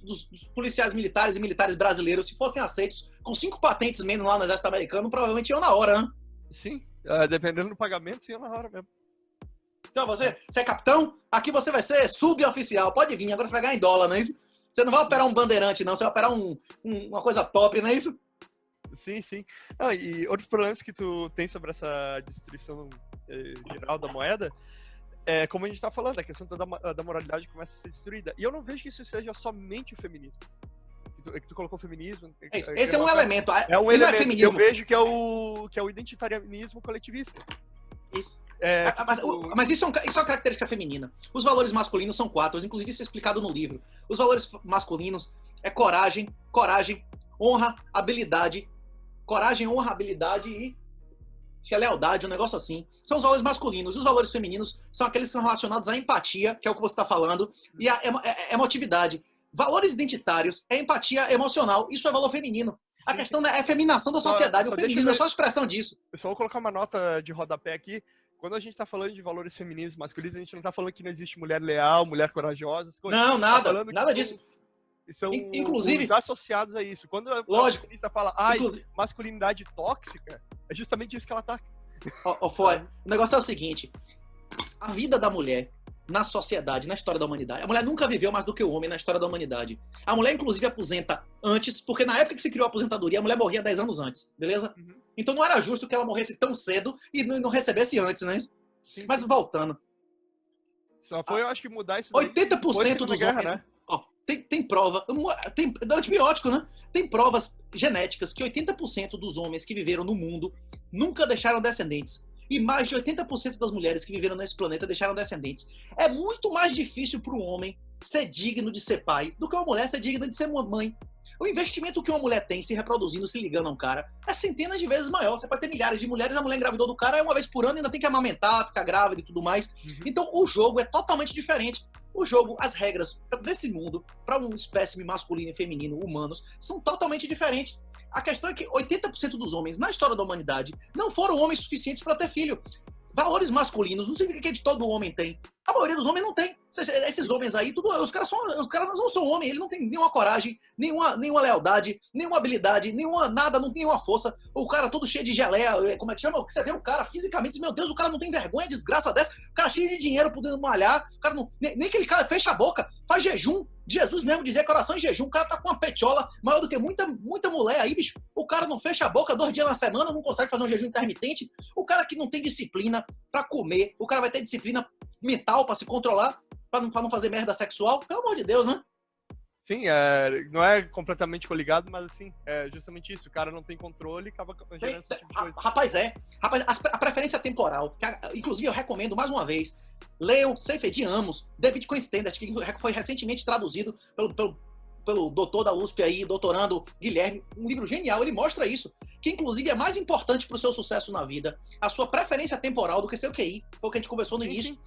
policiais militares e militares brasileiros, se fossem aceitos com 5 patentes menos lá no exército americano, provavelmente iam na hora, né? Sim, dependendo do pagamento, iam na hora mesmo. Então, você é capitão? Aqui você vai ser suboficial. Pode vir, agora você vai ganhar em dólar, não é isso? Você não vai operar um bandeirante, não. Você vai operar uma coisa top, não é isso? Sim. E outros problemas que tu tem sobre essa destruição geral da moeda... como a gente tá falando, a questão da moralidade começa a ser destruída. E eu não vejo que isso seja somente o feminismo. Que tu colocou o feminismo. Esse é um elemento. É um elemento. É feminismo. Eu vejo que é o identitarianismo coletivista. Isso. Mas isso é uma característica feminina. Os valores masculinos são 4, inclusive isso é explicado no livro. Os valores masculinos é coragem, honra, habilidade. Coragem, honra, habilidade e... acho que é lealdade, um negócio assim. São os valores masculinos. E os valores femininos são aqueles que são relacionados à empatia, que é o que você está falando, e à emotividade. Valores identitários é empatia emocional. Isso é valor feminino. Sim. A questão é a feminação da sociedade. O feminismo é só a expressão disso. Eu só vou colocar uma nota de rodapé aqui. Quando a gente está falando de valores femininos masculinos, a gente não está falando que não existe mulher leal, mulher corajosa. Não, nada disso. São inclusive associados a isso. Quando a feminista fala, masculinidade tóxica, é justamente isso que ela tá. O negócio é o seguinte: a vida da mulher na sociedade, na história da humanidade, a mulher nunca viveu mais do que o homem na história da humanidade. A mulher, inclusive, aposenta antes, porque na época que se criou a aposentadoria, a mulher morria 10 anos antes, beleza? Uhum. Então não era justo que ela morresse tão cedo e não recebesse antes, né? Sim. Mas voltando. Só foi, eu acho que mudar isso. 80% dos homens. Né? Tem prova, tem antibiótico, né? Tem provas genéticas que 80% dos homens que viveram no mundo nunca deixaram descendentes. E mais de 80% das mulheres que viveram nesse planeta deixaram descendentes. É muito mais difícil para um homem ser digno de ser pai do que uma mulher ser digna de ser mãe. O investimento que uma mulher tem se reproduzindo, se ligando a um cara, é centenas de vezes maior. Você pode ter milhares de mulheres, a mulher engravidou do cara uma vez por ano e ainda tem que amamentar, ficar grávida e tudo mais. Uhum. Então o jogo é totalmente diferente. O jogo, as regras desse mundo, para um espécime masculino e feminino, humanos, são totalmente diferentes. A questão é que 80% dos homens na história da humanidade não foram homens suficientes para ter filho. Valores masculinos não significa que todo homem tem. A maioria dos homens não tem. Esses homens aí, os caras não são homens, eles não têm nenhuma coragem, nenhuma lealdade, nenhuma habilidade, nada, não tem nenhuma força. O cara todo cheio de geleia, como é que chama? Você vê o cara fisicamente, meu Deus, o cara não tem vergonha, desgraça dessa. O cara cheio de dinheiro podendo malhar, o cara não, nem aquele cara fecha a boca, faz jejum. Jesus mesmo dizia coração em jejum, o cara tá com uma petiola maior do que muita mulher aí, bicho. O cara não fecha a boca 2 dias na semana, não consegue fazer um jejum intermitente. O cara que não tem disciplina pra comer, o cara vai ter disciplina mental pra se controlar, pra não fazer merda sexual. Pelo amor de Deus, né? Sim, não é completamente coligado, mas assim, é justamente isso. O cara não tem controle e acaba gerando esse tipo de coisa. Rapaz, a preferência temporal, inclusive eu recomendo mais uma vez, leiam Seifert de Amos, David Cohn-Standard, que foi recentemente traduzido pelo doutor da USP aí, doutorando Guilherme, um livro genial, ele mostra isso, que inclusive é mais importante para o seu sucesso na vida, a sua preferência temporal do que seu QI, foi o que a gente conversou no início.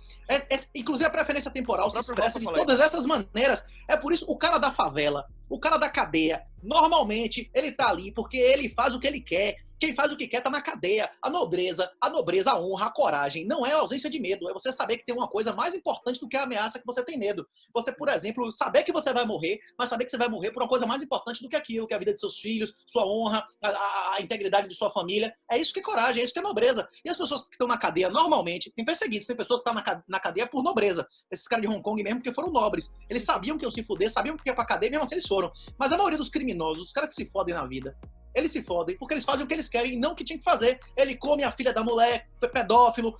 Inclusive a preferência temporal se expressa de todas essas maneiras. É por isso o cara da favela, O cara da cadeia, normalmente, ele tá ali porque ele faz o que ele quer. Quem faz o que quer tá na cadeia. A nobreza, a honra, a coragem não é a ausência de medo. É você saber que tem uma coisa mais importante do que a ameaça que você tem medo. Você, por exemplo, saber que você vai morrer, mas saber que você vai morrer por uma coisa mais importante do que aquilo, que é a vida de seus filhos, sua honra, a integridade de sua família. É isso que é coragem, é isso que é nobreza. E as pessoas que estão na cadeia, normalmente, tem perseguidos, tem pessoas que estão na cadeia por nobreza. Esses caras de Hong Kong mesmo, porque foram nobres. Eles sabiam que iam se fuder, sabiam que ia pra cadeia, mesmo assim eles foram. Mas a maioria dos criminosos, os caras que se fodem na vida, eles se fodem porque eles fazem o que eles querem e não o que tinha que fazer. Ele come a filha da mulher, foi pedófilo,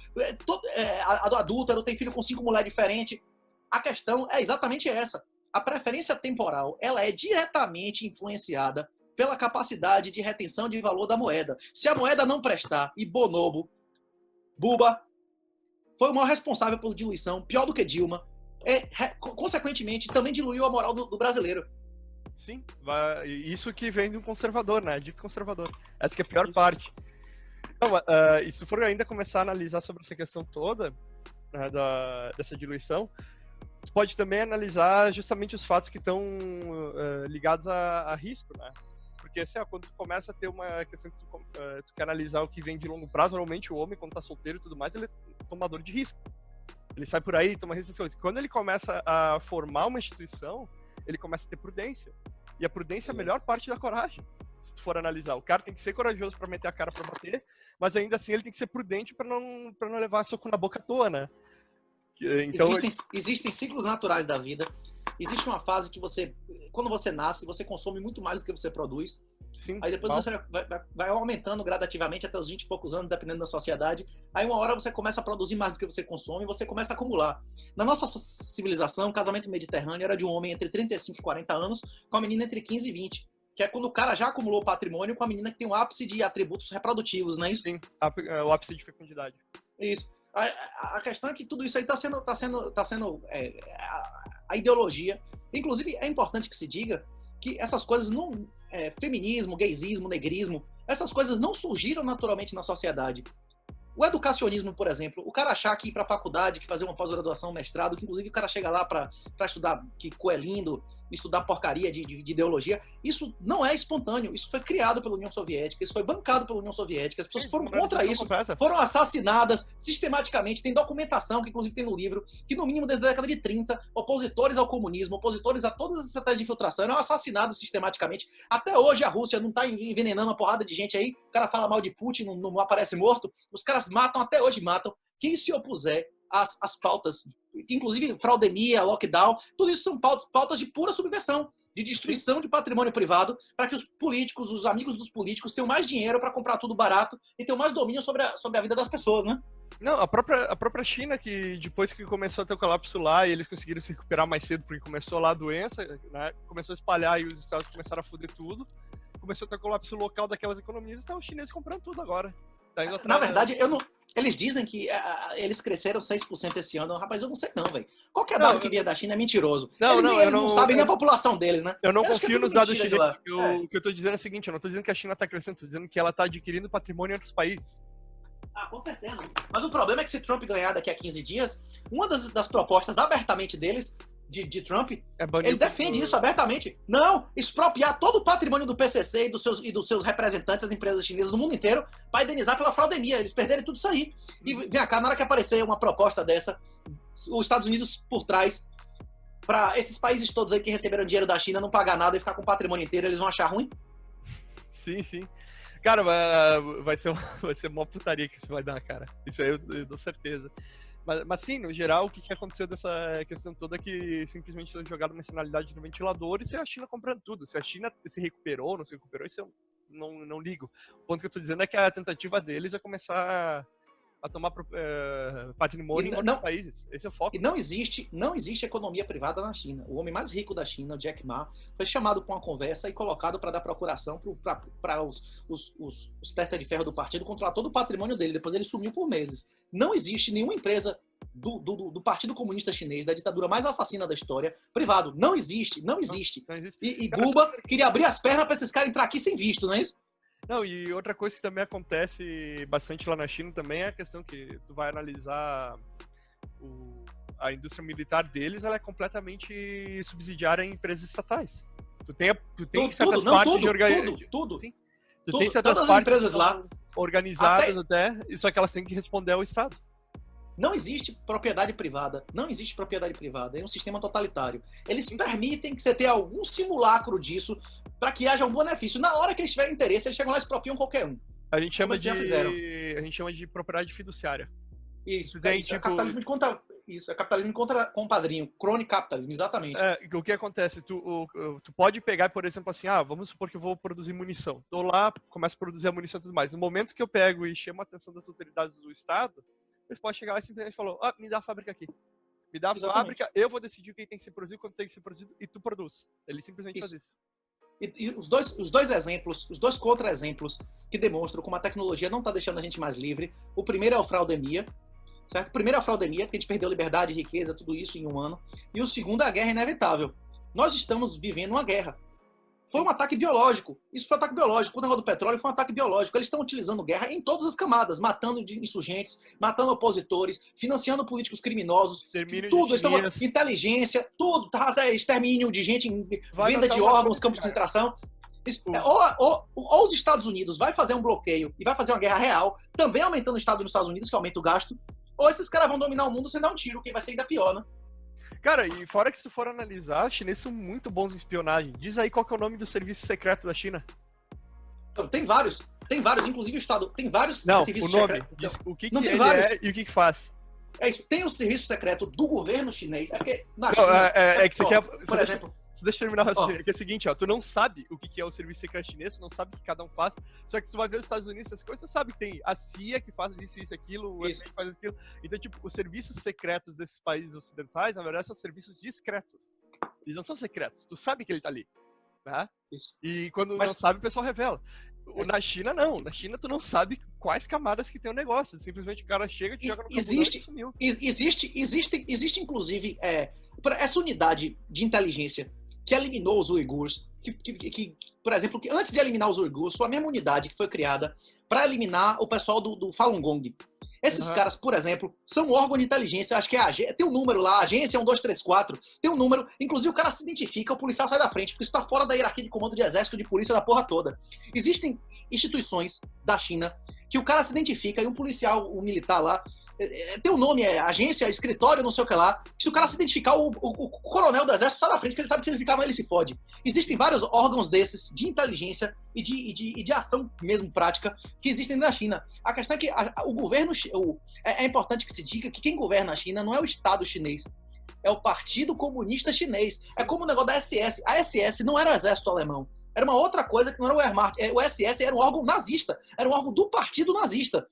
adúltero, tem filho com 5 mulheres diferentes. A questão é exatamente essa. A preferência temporal, ela é diretamente influenciada pela capacidade de retenção de valor da moeda. Se a moeda não prestar e Bonobo, Buba, foi o maior responsável pela diluição, pior do que Dilma, consequentemente também diluiu a moral do brasileiro. Sim, isso que vem de um conservador, né? Dito conservador. Essa que é a pior parte. Então, e se for ainda começar a analisar sobre essa questão toda, né, dessa diluição, tu pode também analisar justamente os fatos que estão ligados a risco, né? Porque assim, quando tu começa a ter uma questão que tu quer analisar o que vem de longo prazo, normalmente o homem, quando tá solteiro e tudo mais, ele é tomador de risco. Ele sai por aí, toma risco. Quando ele começa a formar uma instituição, ele começa a ter prudência. E a prudência é a melhor parte da coragem, se tu for analisar. O cara tem que ser corajoso para meter a cara para bater, mas ainda assim ele tem que ser prudente para não levar soco na boca à toa, né? Então, existem ciclos naturais da vida. Existe uma fase que quando você nasce, você consome muito mais do que você produz. Sim, aí depois você vai aumentando gradativamente até os 20 e poucos anos, dependendo da sociedade. Aí uma hora você começa a produzir mais do que você consome e você começa a acumular. Na nossa civilização, o casamento mediterrâneo era de um homem entre 35 e 40 anos com a menina entre 15 e 20. Que é quando o cara já acumulou patrimônio com a menina que tem um ápice de atributos reprodutivos, não é isso? Sim, o ápice de fecundidade. Isso. A questão é que tudo isso aí está sendo a ideologia. Inclusive, é importante que se diga que essas coisas não... feminismo, gaysismo, negrismo, essas coisas não surgiram naturalmente na sociedade. O educacionismo, por exemplo, o cara achar que ir para a faculdade, que fazer uma pós-graduação, mestrado, que inclusive o cara chega lá para estudar que é lindo, estudar porcaria de ideologia, isso não é espontâneo, isso foi criado pela União Soviética, isso foi bancado pela União Soviética, as pessoas que foram contra isso, foram assassinadas sistematicamente, tem documentação, que inclusive tem no livro, que no mínimo desde a década de 30, opositores ao comunismo, opositores a todas as estratégias de infiltração, eram assassinados sistematicamente. Até hoje a Rússia não está envenenando uma porrada de gente aí, o cara fala mal de Putin, não aparece morto, os caras matam, até hoje matam. Quem se opuser às pautas, inclusive fraudemia, lockdown, tudo isso são pautas de pura subversão, de destruição de patrimônio privado, para que os políticos, os amigos dos políticos, tenham mais dinheiro para comprar tudo barato e tenham mais domínio sobre a vida das pessoas, né? Não, a própria China, que depois que começou a ter o colapso lá e eles conseguiram se recuperar mais cedo, porque começou lá a doença, né, começou a espalhar e os estados começaram a foder tudo, começou a ter o colapso local daquelas economias e estão os chineses comprando tudo agora. Na verdade, eles dizem que eles cresceram 6% esse ano. Rapaz, eu não sei não, velho. Qualquer dado que vier da China é mentiroso. Eles não sabem nem a população deles, né? Eu não confio nos dados chineses. O que eu tô dizendo é o seguinte, eu não tô dizendo que a China tá crescendo, tô dizendo que ela tá adquirindo patrimônio em outros países. Ah, com certeza. Mas o problema é que se Trump ganhar daqui a 15 dias, uma das propostas abertamente deles, de Trump, ele defende isso abertamente. Não, expropriar todo o patrimônio do PCC e dos seus representantes, as empresas chinesas do mundo inteiro, para indenizar pela fraudemia. Eles perderem tudo isso aí. E vem cá, na hora que aparecer uma proposta dessa, os Estados Unidos por trás, para esses países todos aí que receberam dinheiro da China não pagar nada e ficar com o patrimônio inteiro, eles vão achar ruim? Sim, sim. Cara, vai ser uma putaria que isso vai dar, cara. Isso aí eu dou certeza. Mas sim, no geral, o que aconteceu dessa questão toda é que simplesmente foi jogado uma nacionalidade no ventilador e se a China comprando tudo. Se a China se recuperou ou não se recuperou, isso eu não ligo. O ponto que eu tô dizendo é que a tentativa deles é começar a tomar patrimônio em outros países. Esse é o foco. E não existe economia privada na China. O homem mais rico da China, o Jack Ma, foi chamado para uma conversa e colocado para dar procuração para os testa de ferro do partido controlar todo o patrimônio dele. Depois ele sumiu por meses. Não existe nenhuma empresa do Partido Comunista Chinês, da ditadura mais assassina da história, privado. Não existe. Não existe. E Buba queria abrir as pernas para esses caras entrar aqui sem visto, não é isso? Não, e outra coisa que também acontece bastante lá na China também é a questão que tu vai analisar a indústria militar deles, ela é completamente subsidiária em empresas estatais. Tu tem certas Tudo, não, partes de tudo, organização. tudo. Sim. Tu Tudo, tem certas todas as partes empresas que lá, são organizadas até, só que elas têm que responder ao Estado. não existe propriedade privada. Não existe propriedade privada. É um sistema totalitário. Eles permitem que você tenha algum simulacro disso para que haja um benefício. Na hora que eles tiverem interesse, eles chegam lá e expropriam qualquer um. A gente chama eles já fizeram. A gente chama de propriedade fiduciária. Isso, Tem, isso. É tipo, capitalismo de conta. Isso, é capitalismo contra compadrinho. Crony capitalism, exatamente. o que acontece? Tu pode pegar, por exemplo, assim, vamos supor que eu vou produzir munição. Tô lá, começo a produzir a munição e tudo mais. No momento que eu pego e chamo a atenção das autoridades do Estado, eles podem chegar lá e simplesmente falar, me dá a fábrica aqui. Me dá a fábrica, eu vou decidir o que tem que ser produzido, quando tem que ser produzido, e tu produz. Ele simplesmente faz isso. E os dois exemplos, os dois contra-exemplos que demonstram como a tecnologia não está deixando a gente mais livre. O primeiro é o fraudemia, certo? O primeiro é a fraudemia, porque a gente perdeu liberdade, riqueza, tudo isso em um ano. E o segundo é a guerra inevitável. Nós estamos vivendo uma guerra. Foi um ataque biológico. Isso foi um ataque biológico. O negócio do petróleo foi um ataque biológico. Eles estão utilizando guerra em todas as camadas, matando insurgentes, matando opositores, financiando políticos criminosos, tudo. Eles estão inteligência, tudo, extermínio de gente, venda de órgãos, campo de concentração. Ou os Estados Unidos vai fazer um bloqueio e vai fazer uma guerra real, também aumentando o Estado nos Estados Unidos, que aumenta o gasto, ou esses caras vão dominar o mundo sem dar um tiro, que vai ser ainda pior, né? Cara, e fora que se tu for analisar, os chineses são muito bons em espionagem. Diz aí qual que é o nome do serviço secreto da China. Tem vários, inclusive o Estado, tem vários serviços secretos. Diz o que ele é e o que faz. É isso, tem o serviço secreto do governo chinês, é porque na China... é que você quer... Por exemplo... Deixa eu terminar o raciocínio, que é o seguinte, tu não sabe o que é o serviço secreto chinês, tu não sabe o que cada um faz, só que tu vai ver os Estados Unidos, essas coisas, tu sabe que tem a CIA que faz isso, aquilo, o FBI que faz aquilo. Então, tipo, os serviços secretos desses países ocidentais, na verdade, são serviços discretos. Eles não são secretos, tu sabe que ele tá ali. Tá? Isso. E quando não sabe, o pessoal revela. Na China, não. Na China, tu não sabe quais camadas que tem o negócio. Simplesmente o cara chega, te joga no computador e sumiu. Existe, inclusive, essa unidade de inteligência que eliminou os uigures, que, por exemplo, que antes de eliminar os uigures, foi a mesma unidade que foi criada para eliminar o pessoal do Falun Gong. Esses caras, por exemplo, são um órgão de inteligência, acho que tem um número lá, agência 1234, tem um número, inclusive o cara se identifica, o policial sai da frente, porque isso está fora da hierarquia de comando de exército, de polícia, da porra toda. Existem instituições da China que o cara se identifica e um policial, um militar lá, tem um nome, agência, escritório, não sei o que lá. Se o cara se identificar, o coronel do exército sai da frente, que ele sabe que se ele ficar, ele se fode. Existem vários órgãos desses, de inteligência e de ação mesmo prática, que existem na China. A questão é que o governo... É importante que se diga que quem governa a China não é o Estado chinês, é o Partido Comunista Chinês. É como o negócio da SS. A SS não era o exército alemão. Era uma outra coisa que não era o Wehrmacht. O SS era um órgão nazista. Era um órgão do Partido Nazista.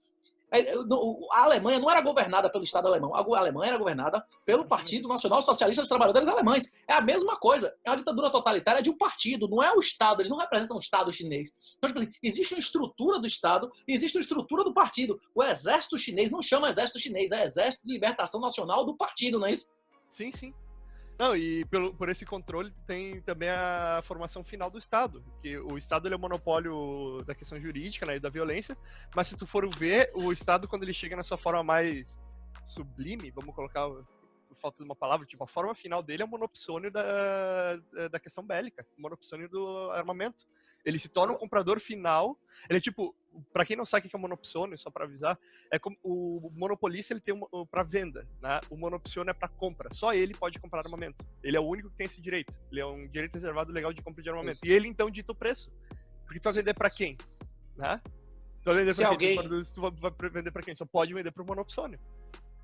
A Alemanha não era governada pelo Estado alemão. A Alemanha era governada pelo Partido Nacional Socialista dos Trabalhadores Alemães. É a mesma coisa. É uma ditadura totalitária de um partido, não é o Estado. Eles não representam o Estado chinês. Então, tipo assim, existe uma estrutura do Estado e existe uma estrutura do partido. O exército chinês não chama exército chinês, é Exército de Libertação Nacional do partido, não é isso? Sim, sim. Não, e por esse controle tem também a formação final do Estado, que o Estado ele é o monopólio da questão jurídica, né, e da violência, mas se tu for ver, o Estado, quando ele chega na sua forma mais sublime, vamos colocar, por falta de uma palavra, tipo, a forma final dele é o monopsônio da questão bélica, o monopsônio do armamento. Ele se torna um comprador final, ele é tipo, pra quem não sabe o que é monopsônio, só pra avisar, é como o monopolista ele tem pra venda, né? O monopsônio é pra compra, só ele pode comprar armamento. Ele é o único que tem esse direito, ele é um direito reservado legal de compra de armamento. Isso. E ele então dita o preço, porque tu vai vender pra quem? Né? Tu vai vender pra quem? Tu vai vender pra quem? Só pode vender pro monopsônio.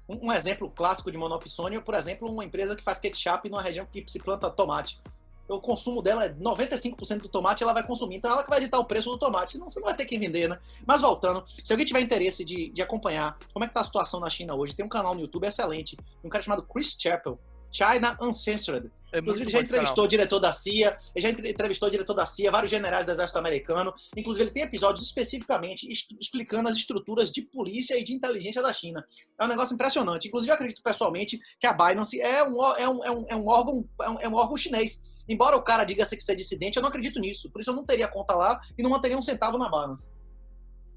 Um exemplo clássico de monopsônio, por exemplo, uma empresa que faz ketchup numa região que se planta tomate. O consumo dela é 95% do tomate, ela vai consumir. Então ela que vai ditar o preço do tomate, senão você não vai ter quem vender, né? Mas voltando, se alguém tiver interesse de acompanhar como é que tá a situação na China hoje, tem um canal no YouTube excelente, um cara chamado Chris Chappell, China Uncensored. Inclusive, ele já entrevistou o diretor da CIA, vários generais do exército americano. Inclusive, ele tem episódios especificamente explicando as estruturas de polícia e de inteligência da China. É um negócio impressionante. Inclusive, eu acredito pessoalmente que a Binance é um órgão chinês. Embora o cara diga ser dissidente, eu não acredito nisso. Por isso, eu não teria conta lá e não manteria um centavo na Binance.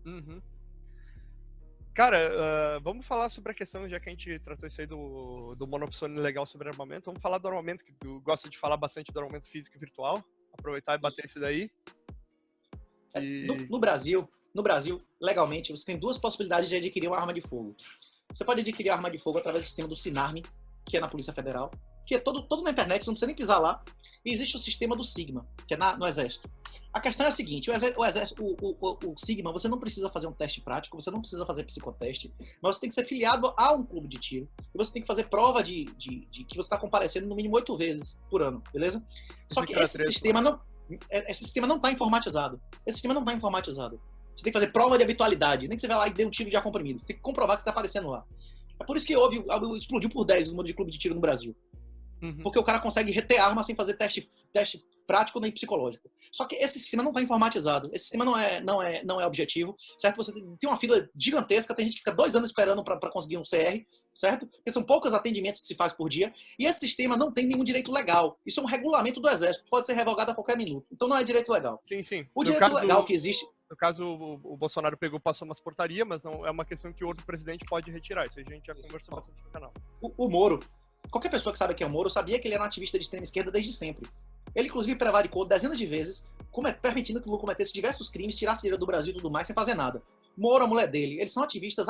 Uhum. Cara, vamos falar sobre a questão, já que a gente tratou isso aí do monopsônio legal sobre armamento, vamos falar do armamento, que tu gosta de falar bastante do armamento físico e virtual. aproveitar e bater isso daí. No Brasil, legalmente, você tem duas possibilidades de adquirir uma arma de fogo. Você pode adquirir a arma de fogo através do sistema do Sinarme, que é na Polícia Federal, que é todo na internet, você não precisa nem pisar lá. E existe o sistema do Sigma, que é no Exército. A questão é a seguinte, o Sigma, você não precisa fazer um teste prático, você não precisa fazer psicoteste, mas você tem que ser filiado a um clube de tiro. E você tem que fazer prova de que você está comparecendo no mínimo 8 vezes por ano, beleza? Só que esse sistema não está informatizado. Você tem que fazer prova de habitualidade, nem que você vai lá e dê um tiro de ar comprimido. Você tem que comprovar que você está aparecendo lá. É por isso que explodiu por 10 o número de clube de tiro no Brasil. Porque o cara consegue reter arma sem fazer teste prático nem psicológico. Só que esse sistema não está informatizado. Esse sistema não é objetivo, certo? Você tem uma fila gigantesca, tem gente que fica 2 anos esperando para conseguir um CR, certo? Porque são poucos atendimentos que se faz por dia. E esse sistema não tem nenhum direito legal. Isso é um regulamento do Exército, pode ser revogado a qualquer minuto. Então não é direito legal. Sim. O direito legal que existe... No caso, o Bolsonaro passou umas portarias, mas não é uma questão que outro presidente pode retirar. Isso a gente já conversou bastante no canal. O Moro, qualquer pessoa que sabe quem é o Moro, sabia que ele era um ativista de extrema esquerda desde sempre. Ele, inclusive, prevaricou dezenas de vezes, permitindo que o Lula cometesse diversos crimes, tirasse dinheiro do Brasil e tudo mais, sem fazer nada. Moro, a mulher dele, eles são ativistas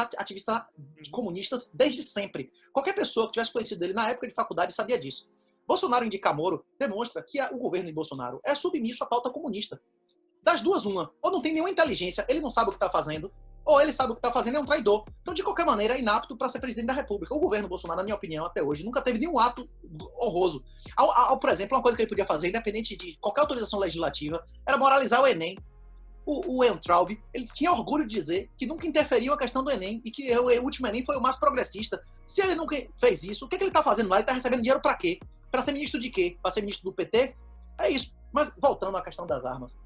comunistas desde sempre. Qualquer pessoa que tivesse conhecido ele na época de faculdade sabia disso. Bolsonaro indicar Moro demonstra que o governo de Bolsonaro é submisso à pauta comunista. Das duas, uma. Ou não tem nenhuma inteligência, ele não sabe o que está fazendo, ou ele sabe o que está fazendo e é um traidor. Então, de qualquer maneira, é inapto para ser presidente da República. O governo Bolsonaro, na minha opinião, até hoje, nunca teve nenhum ato honroso. Por exemplo, uma coisa que ele podia fazer, independente de qualquer autorização legislativa, era moralizar o Enem. O Weintraub, ele tinha orgulho de dizer que nunca interferiu a questão do Enem e que o último Enem foi o mais progressista. Se ele nunca fez isso, o que ele está fazendo lá? Ele está recebendo dinheiro para quê? Para ser ministro de quê? Para ser ministro do PT? É isso. Mas, voltando à questão das armas.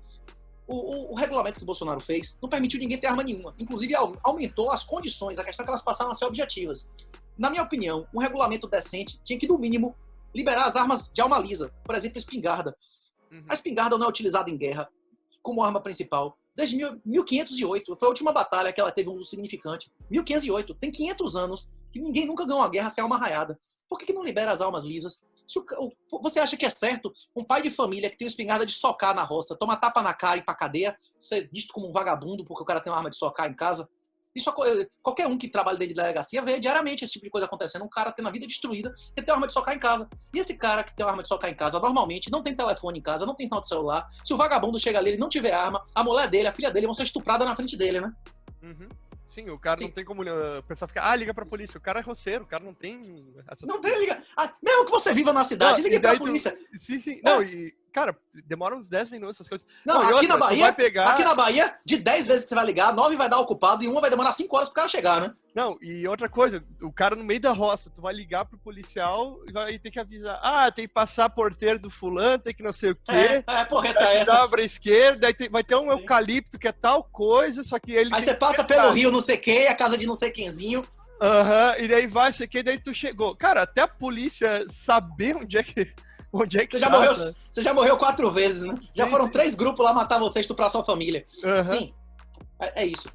O regulamento que o Bolsonaro fez não permitiu ninguém ter arma nenhuma. Inclusive, aumentou as condições, a questão é que elas passaram a ser objetivas. Na minha opinião, um regulamento decente tinha que, no mínimo, liberar as armas de alma lisa. Por exemplo, espingarda. A espingarda não é utilizada em guerra como arma principal desde 1508. Foi a última batalha que ela teve um uso significante. 1508. Tem 500 anos que ninguém nunca ganhou uma guerra sem alma raiada. Por que não libera as almas lisas? Você acha que é certo um pai de família que tem uma espingarda de socar na roça, toma tapa na cara e ir pra cadeia, ser visto como um vagabundo porque o cara tem uma arma de socar em casa? Isso, qualquer um que trabalha dentro de delegacia vê diariamente esse tipo de coisa acontecendo. Um cara tendo a vida destruída porque tem uma arma de socar em casa. E esse cara que tem uma arma de socar em casa, normalmente, não tem telefone em casa, não tem sinal de celular. Se o vagabundo chega ali, ele não tiver arma, a mulher dele, a filha dele vão ser estupradas na frente dele, né? Sim, o cara não tem como... O pessoal fica, liga pra polícia. O cara é roceiro, o cara não tem... Não tem, liga. Mesmo que você viva na cidade, ligue pra polícia. Sim. Não, e, cara, demora uns 10 minutos essas coisas. Não, aqui na Bahia, de 10 vezes que você vai ligar, 9 vai dar ocupado e uma vai demorar 5 horas pro cara chegar, né? Não, e outra coisa, o cara no meio da roça, tu vai ligar pro policial e vai ter que avisar, tem que passar porteiro do fulano, tem que não sei o quê. Porreta é essa. Dobra a esquerda, vai ter um eucalipto que é tal coisa, só que ele... Aí você passa pelo rio não sei quê, a casa de não sei quemzinho. E daí vai, sei que, daí tu chegou. Cara, até a polícia saber onde é que você já morreu 4 vezes, né? Sim, já foram 3 grupos lá matar você, estuprar sua família. Sim. É isso.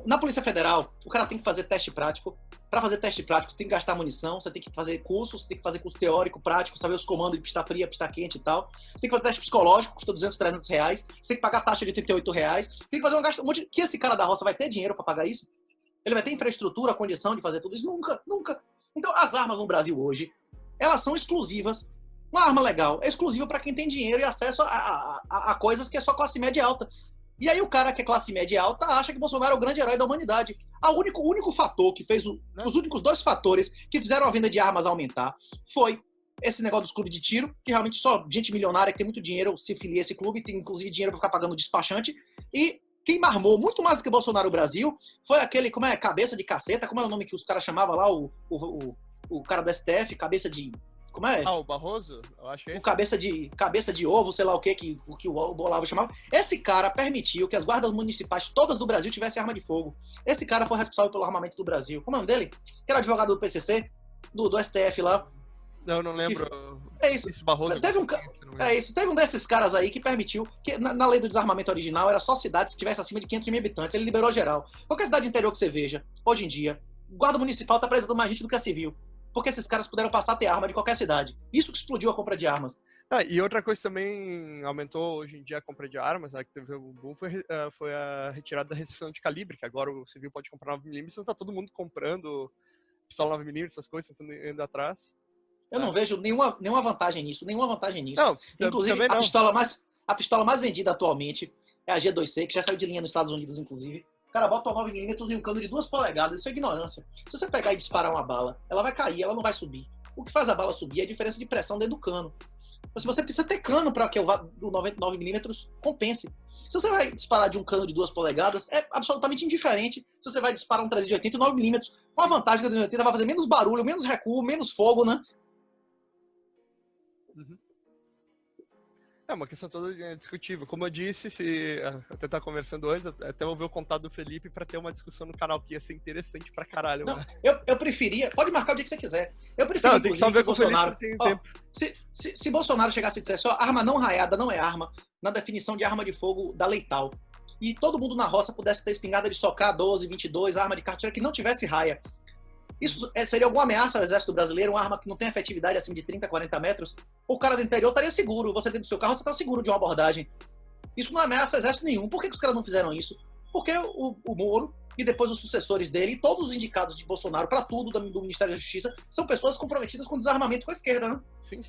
Na Polícia Federal, o cara tem que fazer teste prático. Para fazer teste prático, tem que gastar munição, você tem que fazer cursos, você tem que fazer curso teórico, prático, saber os comandos de pista fria, pista quente e tal. Você tem que fazer teste psicológico, custa 200, 300 reais. Você tem que pagar taxa de 88 reais. Tem que fazer um monte de... Que esse cara da roça vai ter dinheiro para pagar isso? Ele vai ter infraestrutura, condição de fazer tudo isso? Nunca. Então, as armas no Brasil hoje, elas são exclusivas. Uma arma legal é exclusiva para quem tem dinheiro e acesso a coisas que é só classe média alta. E aí o cara que é classe média alta acha que Bolsonaro é o grande herói da humanidade. O único fator que fez... Os únicos 2 fatores que fizeram a venda de armas aumentar foi esse negócio dos clubes de tiro, que realmente só gente milionária que tem muito dinheiro se filia a esse clube, tem inclusive dinheiro para ficar pagando despachante. E quem marmou muito mais do que Bolsonaro o Brasil foi aquele, cabeça de caceta, como é o nome que os caras chamavam lá, o cara do STF, cabeça de... Como é? O Barroso? Eu acho esse. O cabeça de ovo, sei lá o que o Olavo chamava. Esse cara permitiu que as guardas municipais todas do Brasil tivessem arma de fogo. Esse cara foi responsável pelo armamento do Brasil. Como é o nome dele? Que era advogado do PCC, do STF lá. Não lembro. É isso. Esse Barroso. Teve um desses caras aí que permitiu que na lei do desarmamento original era só cidades que tivessem acima de 500 mil habitantes. Ele liberou geral. Qualquer cidade interior que você veja, hoje em dia, guarda municipal tá apresentando mais gente do que a civil. Porque esses caras puderam passar a ter arma de qualquer cidade. Isso que explodiu a compra de armas. E outra coisa também aumentou hoje em dia a compra de armas, né, que teve um boom, foi a retirada da restrição de calibre, que agora o civil pode comprar 9mm, então tá todo mundo comprando pistola 9mm, essas coisas, tentando indo atrás. Eu não vejo nenhuma vantagem nisso, Não, Inclusive, também não. a pistola mais vendida atualmente é a G2C, que já saiu de linha nos Estados Unidos, inclusive. O cara bota uma 9mm e um cano de 2 polegadas, isso é ignorância. Se você pegar e disparar uma bala, ela vai cair, ela não vai subir. O que faz a bala subir é a diferença de pressão dentro do cano. Se você precisa ter cano para que o 9mm compense. Se você vai disparar de um cano de 2 polegadas, é absolutamente indiferente se você vai disparar um 380 e 9mm. Com a vantagem que o 380 vai fazer menos barulho, menos recuo, menos fogo, né? É uma questão toda discutível. Como eu disse, se até tá conversando antes, até vou ver o contato do Felipe pra ter uma discussão no canal que ia ser interessante pra caralho. Não, eu preferia, pode marcar o dia que você quiser. Eu preferia, tem que só ver com o Bolsonaro. Tem tempo. Se Bolsonaro chegasse e dissesse, ó, arma não raiada não é arma, na definição de arma de fogo da Leital, e todo mundo na roça pudesse ter espingarda de socar 12, 22, arma de carteira que não tivesse raia, isso seria alguma ameaça ao exército brasileiro, uma arma que não tem efetividade acima de 30, 40 metros? O cara do interior estaria seguro. Você dentro do seu carro, você está seguro de uma abordagem. Isso não ameaça exército nenhum. Por que os caras não fizeram isso? Porque o Moro e depois os sucessores dele, e todos os indicados de Bolsonaro para tudo do Ministério da Justiça, são pessoas comprometidas com desarmamento com a esquerda, né? Sim.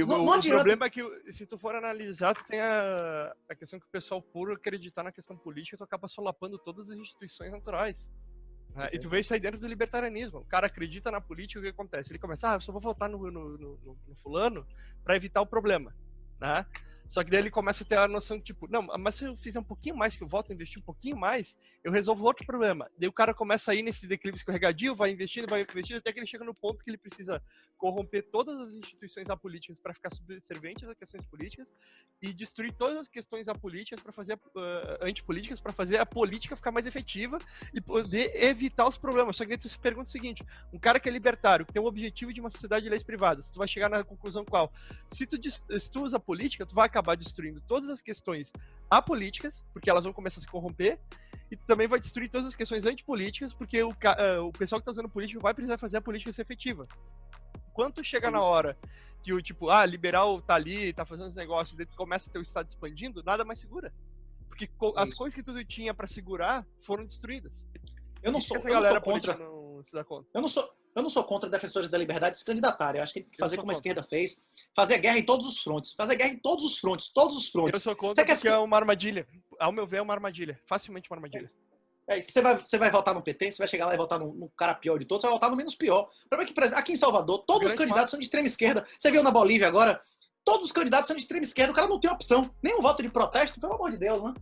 O problema é que, se tu for analisar, tu tem a questão que o pessoal, por acreditar na questão política, tu acaba solapando todas as instituições naturais. E tu vê isso aí dentro do libertarianismo. O cara acredita na política, o que acontece? Ele começa, eu só vou votar no fulano para evitar o problema, né? Só que daí ele começa a ter a noção de tipo, não, mas se eu fizer um pouquinho mais que eu voto, investir um pouquinho mais, eu resolvo outro problema. Daí o cara começa a ir nesse declive escorregadio, vai investindo, até que ele chega no ponto que ele precisa corromper todas as instituições apolíticas para ficar subserviente às questões políticas e destruir todas as questões apolíticas para fazer antipolíticas, para fazer a política ficar mais efetiva e poder evitar os problemas. Só que daí tu se pergunta o seguinte, um cara que é libertário, que tem o objetivo de uma sociedade de leis privadas, tu vai chegar na conclusão qual? Se tu usa a política, tu vai acabar destruindo todas as questões apolíticas, porque elas vão começar a se corromper, e também vai destruir todas as questões antipolíticas, porque o pessoal que está usando política vai precisar fazer a política ser efetiva. Quando chega na hora que o tipo, liberal tá ali, tá fazendo os negócios, e daí tu começa a ter o Estado expandindo, nada mais segura. Porque as coisas que tudo tinha para segurar foram destruídas. Eu não sou contra. Não se dá conta. Eu não sou contra defensores da liberdade se candidatarem. Eu acho que tem que fazer como a esquerda fez. Fazer guerra em todos os frontes. Todos os frontes. Eu sou contra porque é uma armadilha. Ao meu ver, é uma armadilha. Facilmente uma armadilha. É isso. Você vai votar no PT, você vai chegar lá e votar no cara pior de todos, você vai votar no menos pior. O problema é que aqui em Salvador, todos os candidatos são de extrema esquerda. Você viu na Bolívia agora? Todos os candidatos são de extrema esquerda. O cara não tem opção. Nem um voto de protesto, pelo amor de Deus, né?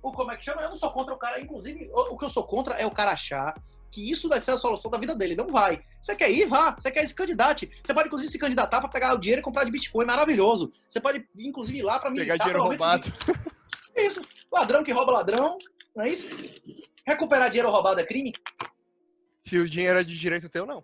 Ou como é que chama? Eu não sou contra o cara. Inclusive, o que eu sou contra é o cara achar que isso vai ser a solução da vida dele. Não vai. Você quer ir? Vá. Você quer ir, se candidate. Você pode, inclusive, se candidatar para pegar o dinheiro e comprar de Bitcoin. Maravilhoso. Você pode, inclusive, ir lá para militar. Pegar dinheiro roubado. Isso. Ladrão que rouba ladrão. Não é isso? Recuperar dinheiro roubado é crime? Se o dinheiro é de direito teu, não.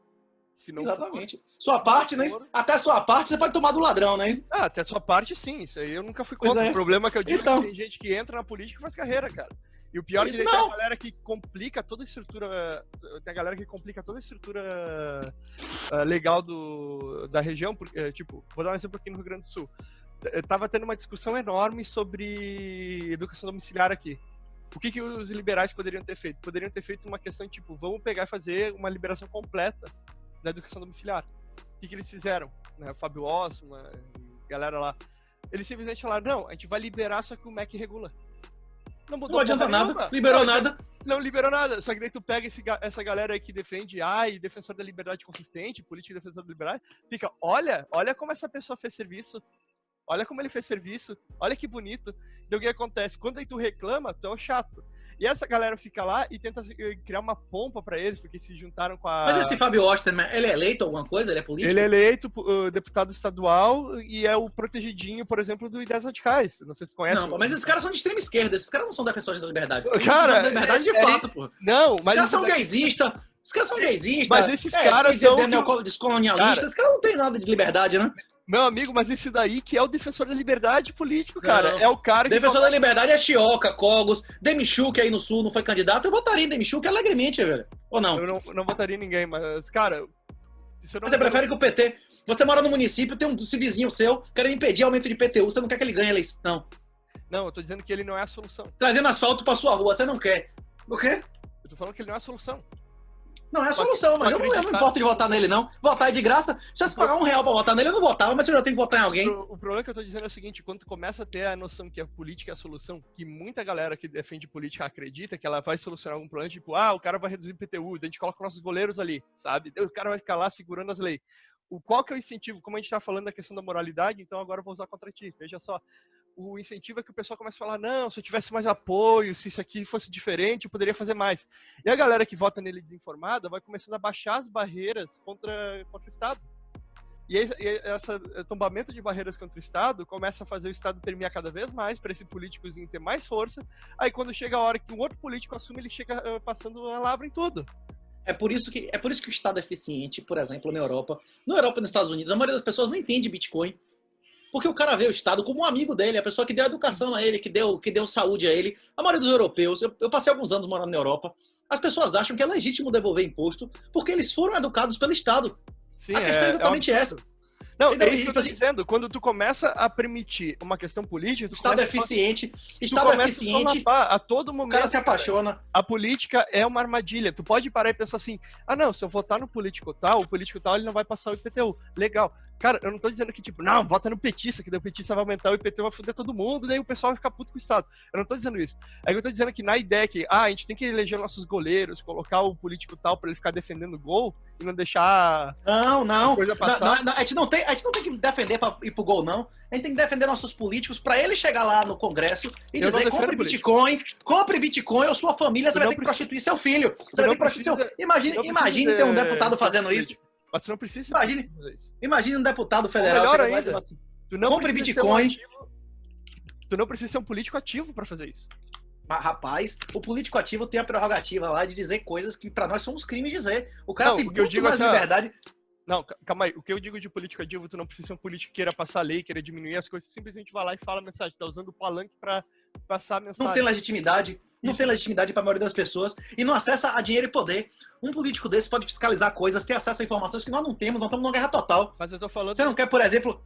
Se não exatamente. For, sua parte, né? Até a sua parte você pode tomar do ladrão, não é isso? Até a sua parte, sim. Isso aí eu nunca fui contra. O problema é que eu digo que tem gente que entra na política e faz carreira, cara. E o pior é que tem a galera que complica toda a estrutura. Tem a galera que complica toda a estrutura legal da região. Porque, tipo, vou dar um exemplo aqui no Rio Grande do Sul. Eu tava tendo uma discussão enorme sobre educação domiciliar aqui. O que os liberais poderiam ter feito? Poderiam ter feito uma questão tipo, vamos pegar e fazer uma liberação completa da educação domiciliar. O que eles fizeram? O Fábio Osman, a galera lá. Eles simplesmente falaram, não, a gente vai liberar, só que o MEC regula. Não adianta nada, liberou nada. Não liberou nada, só que daí tu pega essa galera aí que defende, defensor da liberdade consistente, política defensor da liberdade, fica, olha como essa pessoa fez serviço. Olha como ele fez serviço, olha que bonito. Então o que acontece? Quando aí tu reclama, tu é o chato. E essa galera fica lá e tenta criar uma pompa pra eles, porque se juntaram com a... Mas esse Fábio Osterman, ele é eleito alguma coisa? Ele é político? Ele é eleito deputado estadual e é o protegidinho, por exemplo, do Ideias Radicais. Não sei se você conhece. Não, mas esses caras são de extrema esquerda. Esses caras não são defensores da liberdade. Cara, da liberdade de fato, pô. Não, mas... Os caras são gaysistas. Os caras são gaysistas. Mas esses caras são... descolonialistas. Esses caras não tem nada de liberdade, né? Meu amigo, mas esse daí que é o defensor da liberdade político, cara. Não. É o cara que... Defensor da liberdade é Chioca, Cogos, Demichuk aí no Sul não foi candidato. Eu votaria em Demichuk alegremente, velho. Ou não? Eu não votaria em ninguém, mas, cara... Mas você prefere que o PT... Você mora no município, tem um vizinho seu querendo impedir aumento de IPTU, você não quer que ele ganhe a eleição. Não, eu tô dizendo que ele não é a solução. Trazendo asfalto pra sua rua, você não quer. O quê? Eu tô falando que ele não é a solução. Não é a solução, mas eu não importo de votar nele, não. Votar é de graça. Se eu pagar R$1 pra votar nele, eu não votava, mas se eu já tenho que votar em alguém... O problema que eu tô dizendo é o seguinte, quando tu começa a ter a noção que a política é a solução, que muita galera que defende política acredita que ela vai solucionar algum problema, tipo, o cara vai reduzir o IPTU, daí a gente coloca nossos goleiros ali, sabe? O cara vai ficar lá segurando as leis. Qual que é o incentivo? Como a gente tá falando da questão da moralidade, então agora eu vou usar contra ti. Veja só, o incentivo é que o pessoal começa a falar, não, se eu tivesse mais apoio, se isso aqui fosse diferente, eu poderia fazer mais. E a galera que vota nele desinformada vai começando a baixar as barreiras contra o Estado. E esse tombamento de barreiras contra o Estado começa a fazer o Estado permear cada vez mais para esse políticozinho ter mais força. Aí quando chega a hora que um outro político assume, ele chega passando a lavra em tudo. É por isso que o Estado é eficiente, por exemplo, na Europa. Na Europa e nos Estados Unidos, a maioria das pessoas não entende Bitcoin. Porque o cara vê o Estado como um amigo dele, a pessoa que deu educação a ele, que deu saúde a ele. A maioria dos europeus, eu passei alguns anos morando na Europa, as pessoas acham que é legítimo devolver imposto porque eles foram educados pelo Estado. Sim, a questão é exatamente essa. Não, então, é isso que eu tô dizendo. Quando tu começa a permitir uma questão política... Estado eficiente. Estado eficiente. A todo momento... O cara se apaixona. A política é uma armadilha. Tu pode parar e pensar assim, não, se eu votar no político tal, o político tal, ele não vai passar o IPTU. Legal. Cara, eu não tô dizendo que, tipo, não, vota no petista, que daí o petista vai aumentar, o IPTU vai foder todo mundo, daí o pessoal vai ficar puto com o Estado. Eu não tô dizendo isso. É que eu tô dizendo que na ideia que, a gente tem que eleger nossos goleiros, colocar o político tal pra ele ficar defendendo o gol e não deixar a coisa passar. A gente não tem que defender pra ir pro gol, não. A gente tem que defender nossos políticos pra ele chegar lá no Congresso e dizer, compre Bitcoin, ou sua família, você vai ter que prostituir seu filho. Você vai ter que prostituir seu... Imagine ter um deputado fazendo isso. Mas você não precisa. Imagine um deputado federal chegando lá e dizendo assim, compre Bitcoin. Tu não precisa ser um político ativo pra fazer isso. Mas, rapaz, o político ativo tem a prerrogativa lá de dizer coisas que pra nós somos crimes dizer. O cara tem muito mais liberdade. Não, calma aí. O que eu digo de político ativo, tu não precisa ser um político que queira passar lei, queira diminuir as coisas. Tu simplesmente vai lá e fala a mensagem. Tá usando o palanque pra passar a mensagem. Não tem legitimidade. Não tem legitimidade para a maioria das pessoas e não acessa a dinheiro e poder. Um político desse pode fiscalizar coisas, ter acesso a informações que nós não temos, nós estamos numa guerra total. Mas eu tô falando... Você não quer, por exemplo,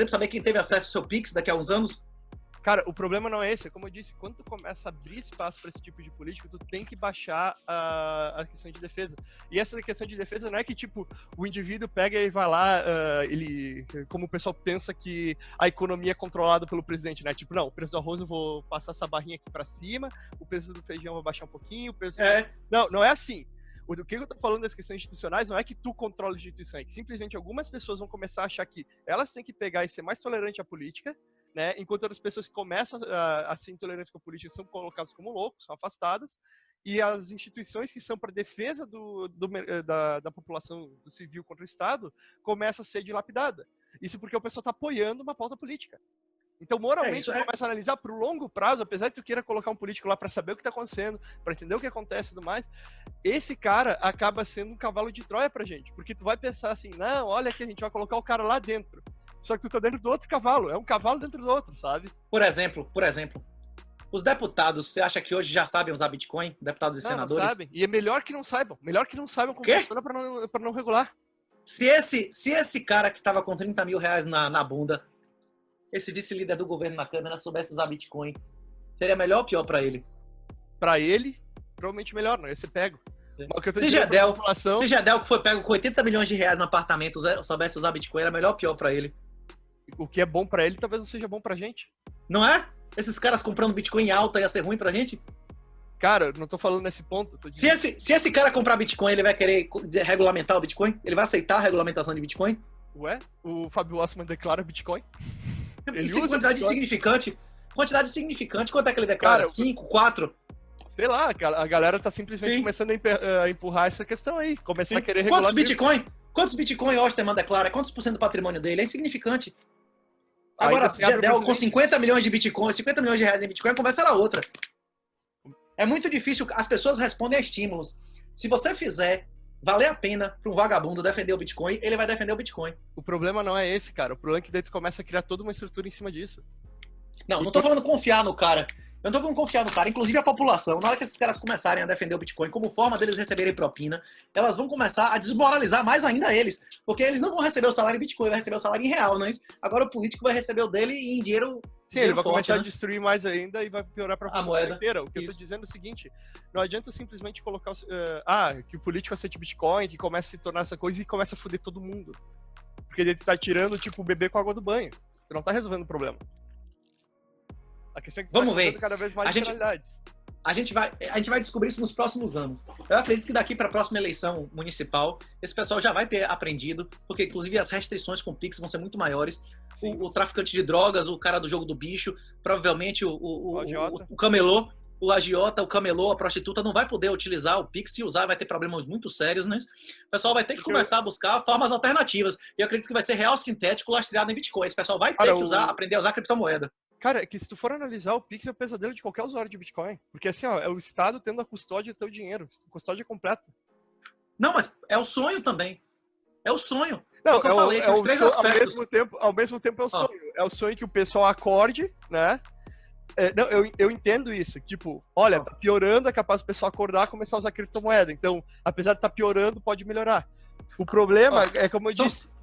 saber quem teve acesso ao seu Pix daqui a uns anos? Cara, o problema não é esse. Como eu disse, quando tu começa a abrir espaço para esse tipo de político, tu tem que baixar a questão de defesa. E essa questão de defesa não é que, tipo, o indivíduo pega e vai lá, como o pessoal pensa que a economia é controlada pelo presidente, né? Tipo, não, o preço do arroz eu vou passar essa barrinha aqui para cima, o preço do feijão eu vou baixar um pouquinho, o preço... Não é assim. O que eu tô falando das questões institucionais não é que tu controla a instituição, é que simplesmente algumas pessoas vão começar a achar que elas têm que pegar e ser mais tolerantes à política, né? Enquanto outras pessoas que começam a ser intolerantes com a política são colocadas como loucos, são afastadas, e as instituições que são para defesa da população do civil contra o Estado começam a ser dilapidadas. Isso porque o pessoal está apoiando uma pauta política. Então, moralmente, você começa a analisar para o longo prazo, apesar de tu queira colocar um político lá para saber o que está acontecendo, para entender o que acontece e tudo mais, esse cara acaba sendo um cavalo de Troia pra gente. Porque tu vai pensar assim, não, olha aqui, a gente vai colocar o cara lá dentro. Só que tu tá dentro do outro cavalo, é um cavalo dentro do outro, sabe? Por exemplo, os deputados, você acha que hoje já sabem usar Bitcoin? Deputados e senadores? Não sabem. E é melhor que não saibam como funciona para não regular. Se esse cara que tava com 30 mil reais na bunda, esse vice-líder do governo na Câmara, soubesse usar Bitcoin, seria melhor ou pior para ele? Para ele, provavelmente melhor, não ia ser pego. Se Gedel, que foi pego com 80 milhões de reais no apartamento, soubesse usar Bitcoin, era melhor ou pior para ele? O que é bom para ele, talvez não seja bom pra gente. Não é? Esses caras comprando Bitcoin em alta ia ser ruim pra gente? Cara, não tô falando nesse ponto. Se esse cara comprar Bitcoin, ele vai querer regulamentar o Bitcoin? Ele vai aceitar a regulamentação de Bitcoin? Ué? O Fábio Wassman declara Bitcoin? Ele usa quantidade significante. Quantidade significante. Quanto é que ele declara? Cara, 5, 4? Sei lá, a galera tá simplesmente começando a empurrar essa questão aí. Começar a querer regular. Quantos Bitcoin o Osterman declara? Quantos por cento do patrimônio dele? É insignificante. Agora, Gedel com 50 milhões de Bitcoin, 50 milhões de reais em Bitcoin, a conversa era outra. É muito difícil. As pessoas respondem a estímulos. Se você fizer valer a pena para um vagabundo defender o Bitcoin, ele vai defender o Bitcoin. O problema não é esse, cara. O problema é que daí tu começa a criar toda uma estrutura em cima disso. Não tô falando confiar no cara. Eu não tô falando confiar no cara, inclusive a população, na hora que esses caras começarem a defender o Bitcoin como forma deles receberem propina, elas vão começar a desmoralizar mais ainda eles, porque eles não vão receber o salário em Bitcoin, vai receber o salário em real, não é isso? Agora o político vai receber o dele em dinheiro. Sim, ele vai forte, começar né? a destruir mais ainda e vai piorar para a moeda inteira. O que eu tô dizendo é o seguinte, não adianta simplesmente colocar que o político aceite Bitcoin, que começa a se tornar essa coisa e começa a foder todo mundo. Porque ele tá tirando, tipo, o bebê com a água do banho. Você não tá resolvendo o problema. A questão é que vamos ver cada vez mais generalidades. A gente vai descobrir isso nos próximos anos. Eu acredito que daqui para a próxima eleição municipal, esse pessoal já vai ter aprendido, porque inclusive as restrições com o Pix vão ser muito maiores. O traficante de drogas, o cara do jogo do bicho, provavelmente o camelô, o agiota, o camelô, a prostituta não vai poder utilizar o Pix. Se usar, vai ter problemas muito sérios, né? O pessoal vai ter que começar a buscar formas alternativas. E eu acredito que vai ser real sintético lastreado em Bitcoin. Esse pessoal vai ter que aprender a usar criptomoeda. Cara, é que se tu for analisar, o Pix é o pesadelo de qualquer usuário de Bitcoin. Porque assim, ó, é o Estado tendo a custódia do teu dinheiro. Custódia completa. Não, mas é o sonho também. É o sonho. Não, é o que eu falei, tem os três aspectos. Ao mesmo tempo é o sonho. É o sonho que o pessoal acorde, né? Não, eu entendo isso. Tipo, olha, tá piorando, é capaz do pessoal acordar e começar a usar criptomoeda. Então, apesar de estar piorando, pode melhorar. O problema é, como eu disse,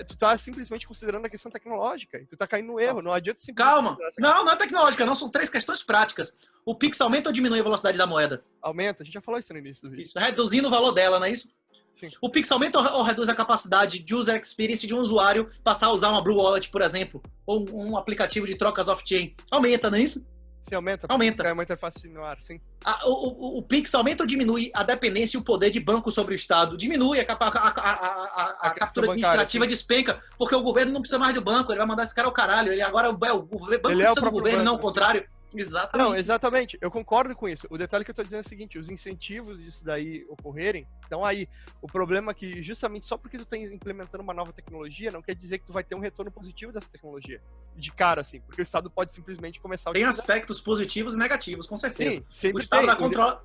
tu tá simplesmente considerando a questão tecnológica. E tu tá caindo no erro. Não adianta simplesmente... Calma. Não é tecnológica, não. São três questões práticas. O Pix aumenta ou diminui a velocidade da moeda? Aumenta. A gente já falou isso no início do vídeo. Isso, reduzindo o valor dela, não é isso? Sim. O Pix aumenta ou reduz a capacidade de user experience de um usuário passar a usar uma Blue Wallet, por exemplo, ou um aplicativo de trocas off-chain? Aumenta, não é isso? Sim, aumenta. Aumenta. É uma interface no ar, sim. O Pix aumenta ou diminui a dependência e o poder de banco sobre o Estado? Diminui a captura administrativa despenca, porque o governo não precisa mais do banco, ele vai mandar esse cara ao caralho. Ele agora o banco precisa do governo, não o contrário. Exatamente. Não, exatamente. Eu concordo com isso. O detalhe que eu tô dizendo é o seguinte, os incentivos disso daí ocorrerem, então aí, o problema é que justamente só porque tu tá implementando uma nova tecnologia, não quer dizer que tu vai ter um retorno positivo dessa tecnologia. De cara, assim, porque o Estado pode simplesmente começar a utilizar. Tem aspectos positivos e negativos, com certeza. Sim, sempre o Estado tem. vai controlar.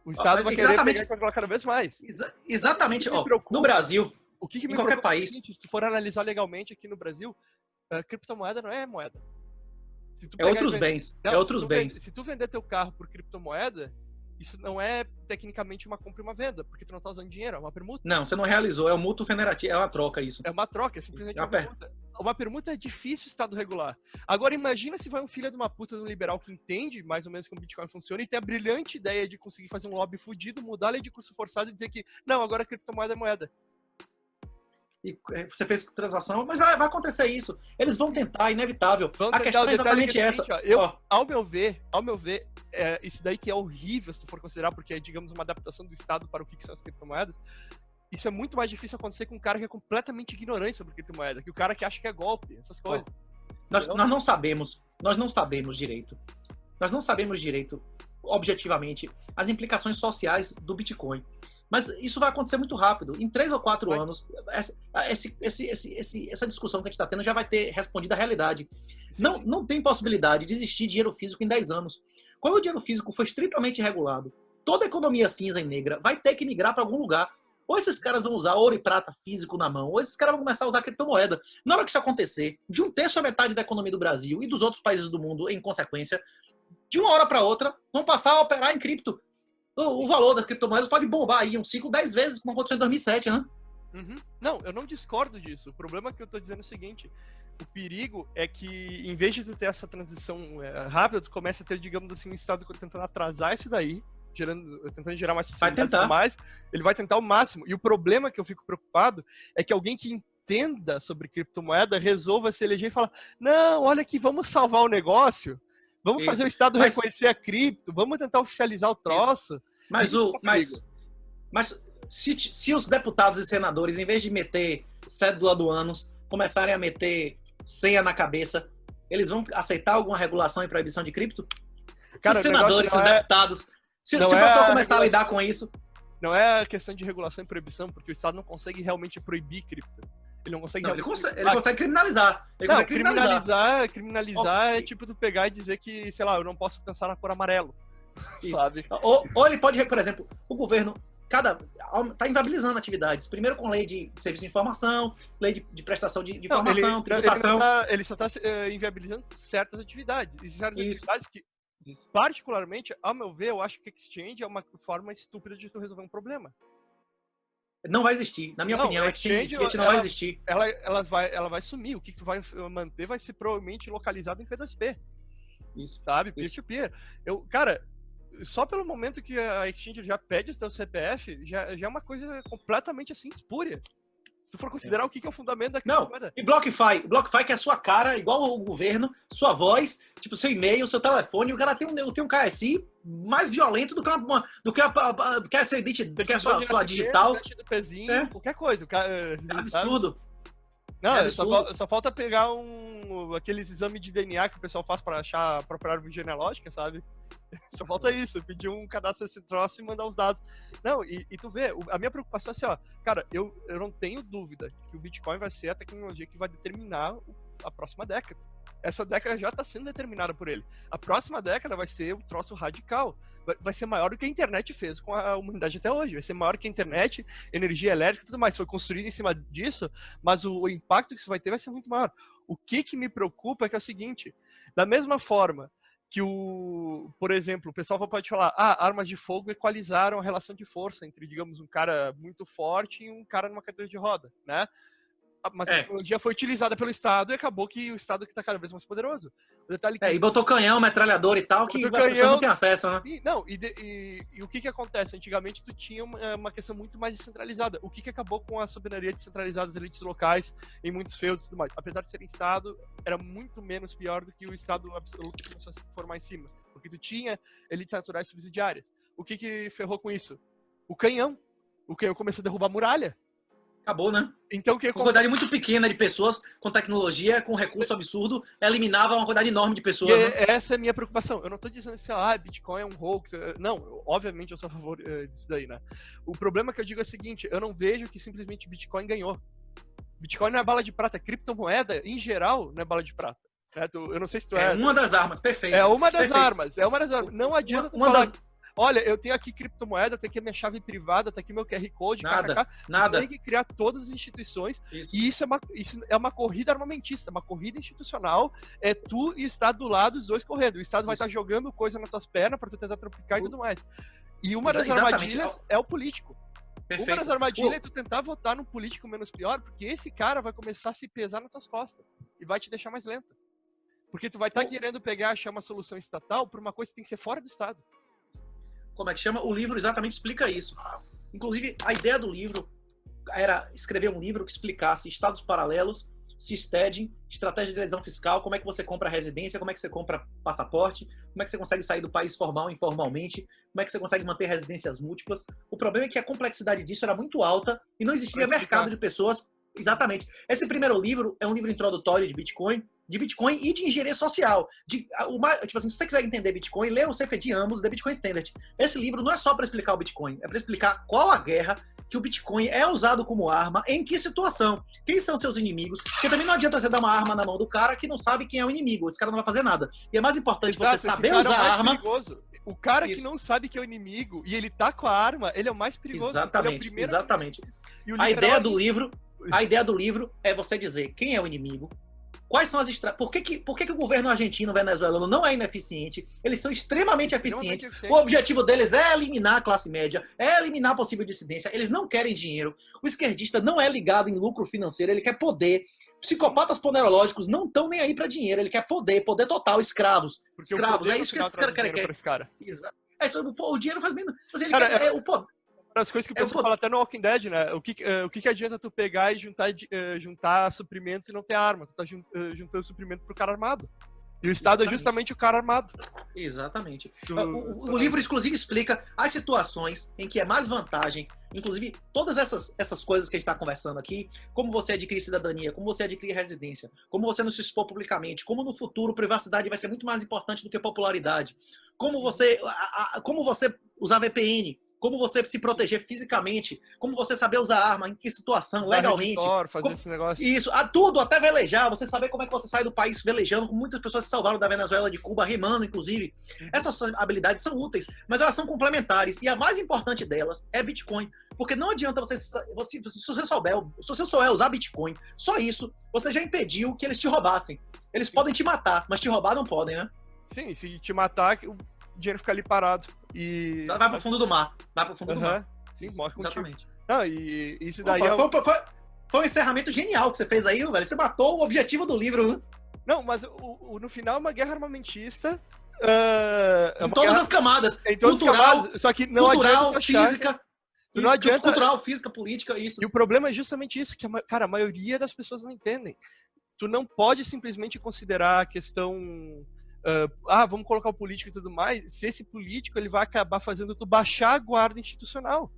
O Estado vai querer pegar e controlar cada vez mais. Exatamente. No Brasil, o que me em qualquer país. Se tu for analisar legalmente aqui no Brasil, criptomoeda não é moeda. É outros bens. É outros bens. Se tu vender teu carro por criptomoeda, isso não é tecnicamente uma compra e uma venda, porque tu não tá usando dinheiro, é uma permuta. Não, você não realizou, é um mútuo federativo, é uma troca isso. É uma troca, é simplesmente uma permuta. Uma permuta é difícil o Estado regular. Agora imagina se vai um filho de uma puta de um liberal que entende mais ou menos como o Bitcoin funciona e tem a brilhante ideia de conseguir fazer um lobby fudido, mudar a lei de curso forçado e dizer que, não, agora a criptomoeda é moeda. E você fez transação, mas vai acontecer isso. Eles vão tentar, inevitável. A questão é exatamente essa. Ao meu ver, isso daí que é horrível se tu for considerar, porque é, digamos, uma adaptação do Estado para o que são as criptomoedas. Isso é muito mais difícil acontecer com um cara que é completamente ignorante sobre criptomoeda, que o cara que acha que é golpe, essas coisas. Nós não sabemos direito. Nós não sabemos direito, objetivamente, as implicações sociais do Bitcoin. Mas isso vai acontecer muito rápido. Em 3 ou 4 anos, essa discussão que a gente está tendo já vai ter respondido à realidade. Não tem possibilidade de existir dinheiro físico em 10 anos. Quando o dinheiro físico for estritamente regulado, toda a economia cinza e negra vai ter que migrar para algum lugar. Ou esses caras vão usar ouro e prata físico na mão, ou esses caras vão começar a usar criptomoeda. Na hora que isso acontecer, de 1/3 a metade da economia do Brasil e dos outros países do mundo, em consequência, de uma hora para outra, vão passar a operar em cripto. O valor das criptomoedas pode bombar aí um ciclo 10 vezes, como aconteceu em 2007, né? Uhum. Não, eu não discordo disso. O problema que eu tô dizendo é o seguinte: o perigo é que, em vez de tu ter essa transição rápida, tu começa a ter, digamos assim, um Estado tentando atrasar isso daí, tentando gerar mais facilidade. Ele vai tentar o máximo. E o problema que eu fico preocupado é que alguém que entenda sobre criptomoeda resolva se eleger e falar: não, olha aqui, vamos salvar o negócio. Vamos fazer o Estado reconhecer a cripto, vamos tentar oficializar o troço. Mas se os deputados e senadores, em vez de meter cédula do ânus, começarem a meter senha na cabeça, eles vão aceitar alguma regulação e proibição de cripto? Cara, se os senadores, se os deputados, se o pessoal começar a lidar com isso... Não é a questão de regulação e proibição, porque o Estado não consegue realmente proibir cripto. Ele não consegue... ele consegue criminalizar. Criminalizar é tipo tu pegar e dizer que, sei lá, eu não posso pensar na cor amarelo. Sabe? Ou ele pode, por exemplo, o governo tá inviabilizando atividades. Primeiro com lei de serviço de informação, lei de prestação de informação, tributação. Ele só tá inviabilizando certas atividades. E certas atividades que Isso. Particularmente, ao meu ver, eu acho que exchange é uma forma estúpida de tu resolver um problema. Não vai existir. Na minha opinião, exchange não vai existir. Ela vai sumir. O que tu vai manter vai ser provavelmente localizado em P2P. Isso. Sabe? Peer-to-peer. Cara, só pelo momento que a exchange já pede o teu CPF, já é uma coisa completamente assim, espúria. Se for considerar o que é o fundamento da criptomoeda. Não, e BlockFi que é a sua cara, igual o governo, sua voz, tipo, seu e-mail, seu telefone, o cara tem um KSI mais violento do que a sua digital. Do pezinho, qualquer coisa. É absurdo. Não, só falta pegar aqueles exames de DNA que o pessoal faz pra achar a própria árvore genealógica, sabe? Só falta isso, pedir um cadastro desse troço e mandar os dados. Não, e tu vê, a minha preocupação é assim, ó, cara, eu não tenho dúvida que o Bitcoin vai ser a tecnologia que vai determinar a próxima década. Essa década já está sendo determinada por ele. A próxima década vai ser um troço radical. Vai ser maior do que a internet fez com a humanidade até hoje. Vai ser maior que a internet, energia elétrica e tudo mais. Foi construído em cima disso, mas o impacto que isso vai ter vai ser muito maior. O que me preocupa é que é o seguinte, da mesma forma que por exemplo, o pessoal pode falar, armas de fogo equalizaram a relação de força entre, digamos, um cara muito forte e um cara numa cadeira de roda, né? Mas a tecnologia foi utilizada pelo Estado e acabou que o Estado que está cada vez mais poderoso. O detalhe que... e botou canhão, metralhador e tal, que as pessoas não têm acesso, né? E o que acontece? Antigamente tu tinha uma questão muito mais descentralizada. O que acabou com a soberania descentralizada das elites locais em muitos feudos e tudo mais? Apesar de serem Estado, era muito menos pior do que o Estado absoluto que começou a se formar em cima. Porque tu tinha elites naturais subsidiárias. O que ferrou com isso? O canhão. O canhão começou a derrubar a muralha. Acabou, né? Então, uma quantidade muito pequena de pessoas, com tecnologia, com recurso absurdo, eliminava uma quantidade enorme de pessoas. Né? Essa é a minha preocupação. Eu não estou dizendo assim, Bitcoin é um hoax. Não, obviamente eu sou a favor disso daí, né? O problema que eu digo é o seguinte, eu não vejo que simplesmente Bitcoin ganhou. Bitcoin não é bala de prata. Criptomoeda, em geral, não é bala de prata. Certo? Eu não sei se tu é uma das armas, perfeito. É uma das armas. Não adianta tu falar... Olha, eu tenho aqui criptomoeda, tenho aqui a minha chave privada, tá aqui meu QR Code, nada. Tem que criar todas as instituições. E isso é uma corrida armamentista, uma corrida institucional. É tu e o Estado do lado, os dois correndo. O Estado vai estar jogando coisa nas tuas pernas para tu tentar tropicar e tudo mais. E uma das armadilhas é o político. Perfeito. Uma das armadilhas é tu tentar votar num político menos pior, porque esse cara vai começar a se pesar nas tuas costas e vai te deixar mais lento. Porque tu vai estar querendo achar uma solução estatal para uma coisa que tem que ser fora do Estado. Como é que chama? O livro exatamente explica isso. Inclusive, a ideia do livro era escrever um livro que explicasse estados paralelos, seasteading, estratégia de evasão fiscal, como é que você compra residência, como é que você compra passaporte, como é que você consegue sair do país formal informalmente, como é que você consegue manter residências múltiplas. O problema é que a complexidade disso era muito alta e não existia mercado de pessoas. Exatamente. Esse primeiro livro é um livro introdutório de Bitcoin e de engenharia social. Tipo assim, se você quiser entender Bitcoin, lê o CFD Amos, The Bitcoin Standard. Esse livro não é só para explicar o Bitcoin, é para explicar qual a guerra que o Bitcoin é usado como arma, em que situação, quem são seus inimigos, porque também não adianta você dar uma arma na mão do cara que não sabe quem é o inimigo, esse cara não vai fazer nada. E é mais importante você saber usar a arma. O cara que não sabe que é o inimigo e ele tá com a arma, ele é o mais perigoso. Exatamente, exatamente. A ideia do livro é você dizer quem é o inimigo, quais são as estratégias. Por que o governo argentino, venezuelano não é ineficiente? Eles são extremamente eficientes. O objetivo deles é eliminar a classe média, é eliminar a possível dissidência. Eles não querem dinheiro. O esquerdista não é ligado em lucro financeiro, ele quer poder. Psicopatas ponerológicos não estão nem aí para dinheiro, ele quer poder total, escravos. Porque escravos, é isso que esses caras querem. Exato. O dinheiro faz menos. O poder. As coisas que o pessoal fala até no Walking Dead, né? O que adianta tu pegar e juntar suprimentos e não ter arma? Tu tá juntando suprimento pro cara armado. E o Estado é justamente o cara armado. Exatamente. O livro, inclusive, explica as situações em que é mais vantagem, inclusive, todas essas coisas que a gente está conversando aqui, como você adquirir cidadania, como você adquirir residência, como você não se expor publicamente, como no futuro privacidade vai ser muito mais importante do que popularidade, como você usar VPN, como você se proteger fisicamente, como você saber usar arma, em que situação, legalmente. Fazer esse negócio. Isso, tudo, até velejar, você saber como é que você sai do país velejando, como muitas pessoas se salvaram da Venezuela, de Cuba, remando, inclusive. Essas habilidades são úteis, mas elas são complementares, e a mais importante delas é Bitcoin. Porque não adianta se você souber usar Bitcoin, só isso, você já impediu que eles te roubassem. Eles podem te matar, mas te roubar não podem, né? Sim, se te matar, o dinheiro fica ali parado. E... Você vai pro fundo do mar. Vai pro fundo do mar. Sim, morre contigo. Exatamente. Não, e isso daí Foi um encerramento genial que você fez aí, velho. Você matou o objetivo do livro, viu? Não, mas no final é uma guerra armamentista. Em todas as camadas. Em todas cultural, as camadas, só que não cultural, adianta física. Não adianta... Cultural, física, política, isso. E o problema é justamente isso, que cara, a maioria das pessoas não entendem. Tu não pode simplesmente considerar a questão... vamos colocar o político e tudo mais, se esse político ele vai acabar fazendo tu baixar a guarda institucional.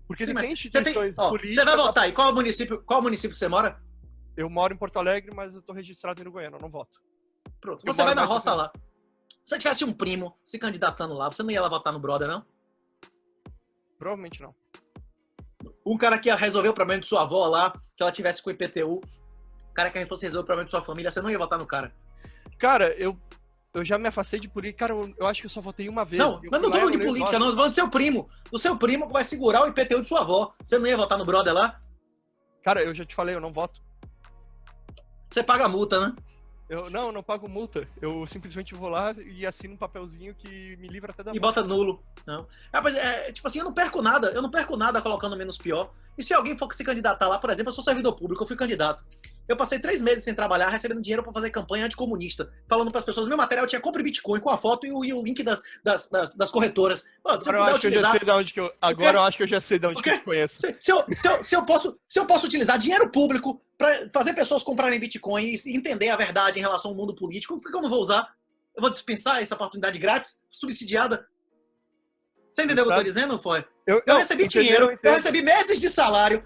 Porque Sim, ele tem instituições políticas... Você vai votar, e qual município que você mora? Eu moro em Porto Alegre, mas eu tô registrado em Uruguaiana, eu não voto. Pronto, você vai na roça lá. Se você tivesse um primo se candidatando lá, você não ia lá votar no brother, não? Provavelmente não. Um cara que ia resolver o problema de sua avó lá, que ela tivesse com o IPTU, o cara que fosse resolver o problema de sua família, você não ia votar no cara? Cara, eu já me afastei de política. Cara, eu acho que eu só votei uma vez. Não, mas não tô falando de política, não. Tô falando do seu primo. Do seu primo que vai segurar o IPTU de sua avó. Você não ia votar no brother lá? Cara, eu já te falei, eu não voto. Você paga multa, né? Eu não pago multa. Eu simplesmente vou lá e assino um papelzinho que me livra até da multa. E bota nulo. Não. Mas tipo assim, eu não perco nada colocando menos pior. E se alguém for se candidatar lá, por exemplo, eu sou servidor público, eu fui candidato. Eu passei 3 meses sem trabalhar, recebendo dinheiro para fazer campanha anticomunista, falando para as pessoas, meu material tinha compre Bitcoin com a foto e o link das corretoras. Agora eu acho que eu já sei de onde que eu... Agora eu acho que eu já sei de onde que eu te conheço. Se eu posso utilizar dinheiro público para fazer pessoas comprarem Bitcoin e entender a verdade em relação ao mundo político, por que eu não vou usar? Eu vou dispensar essa oportunidade grátis, subsidiada? Você entendeu o que eu tô dizendo, foi? Eu recebi dinheiro, eu recebi meses de salário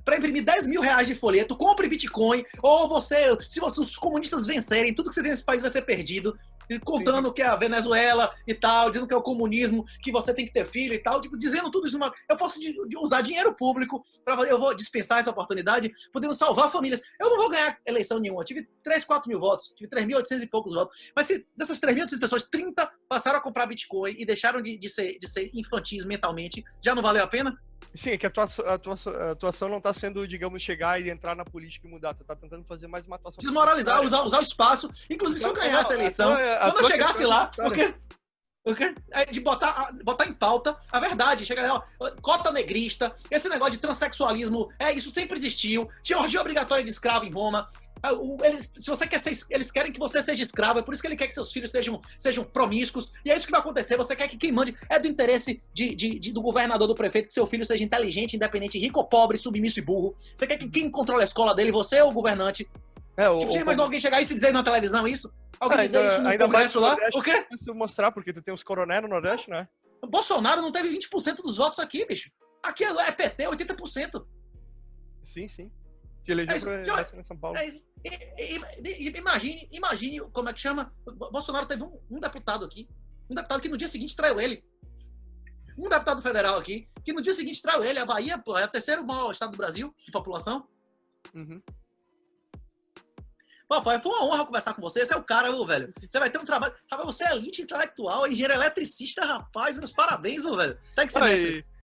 para imprimir 10 mil reais de folheto, compre Bitcoin, ou se os comunistas vencerem, tudo que você tem nesse país vai ser perdido, contando que é a Venezuela e tal, dizendo que é o comunismo, que você tem que ter filho e tal, tipo, dizendo tudo isso. Eu posso usar dinheiro público, eu vou dispensar essa oportunidade, podendo salvar famílias. Eu não vou ganhar eleição nenhuma, eu tive 3, 4 mil votos, tive 3.800 e poucos votos, mas se dessas 3.800 pessoas, 30 passaram a comprar Bitcoin e deixaram de ser infantis mentalmente, já não valeu a pena? Sim, é que a atuação não está sendo, digamos, chegar e entrar na política e mudar. Tu tá tentando fazer mais uma atuação... Desmoralizar, usar o espaço. Inclusive, se eu ganhar essa eleição, quando eu chegasse lá, de botar em pauta a verdade. Chega lá, cota negrista, esse negócio de transexualismo, isso sempre existiu. Tinha orgia obrigatória de escravo em Roma. Se você quer eles querem que você seja escravo, é por isso que ele quer que seus filhos sejam promíscuos, e é isso que vai acontecer. Você quer que quem mande é do interesse do governador, do prefeito, que seu filho seja inteligente, independente, rico ou pobre, submisso e burro. Você quer que quem controla a escola dele, você ou o governante? Você imaginou alguém chegar e se dizer na televisão isso? Alguém dizer isso no congresso lá? Por quê? Se eu mostrar, porque tu tem os coronéis no Nordeste, né? O Bolsonaro não teve 20% dos votos aqui, bicho. Aqui é PT, 80%. Sim. Que elegeu pra São Paulo. Imagine como é que chama. Bolsonaro teve um deputado aqui. Um deputado que no dia seguinte traiu ele. Um deputado federal aqui, que no dia seguinte traiu ele. A Bahia, pô, é o 3º maior estado do Brasil, de população. Uhum. Pô, foi uma honra conversar com você. Esse é o cara, meu velho. Você vai ter um trabalho. Rapaz, você é elite intelectual, engenheiro eletricista, rapaz. Meus parabéns, meu velho. Tá em que semestre?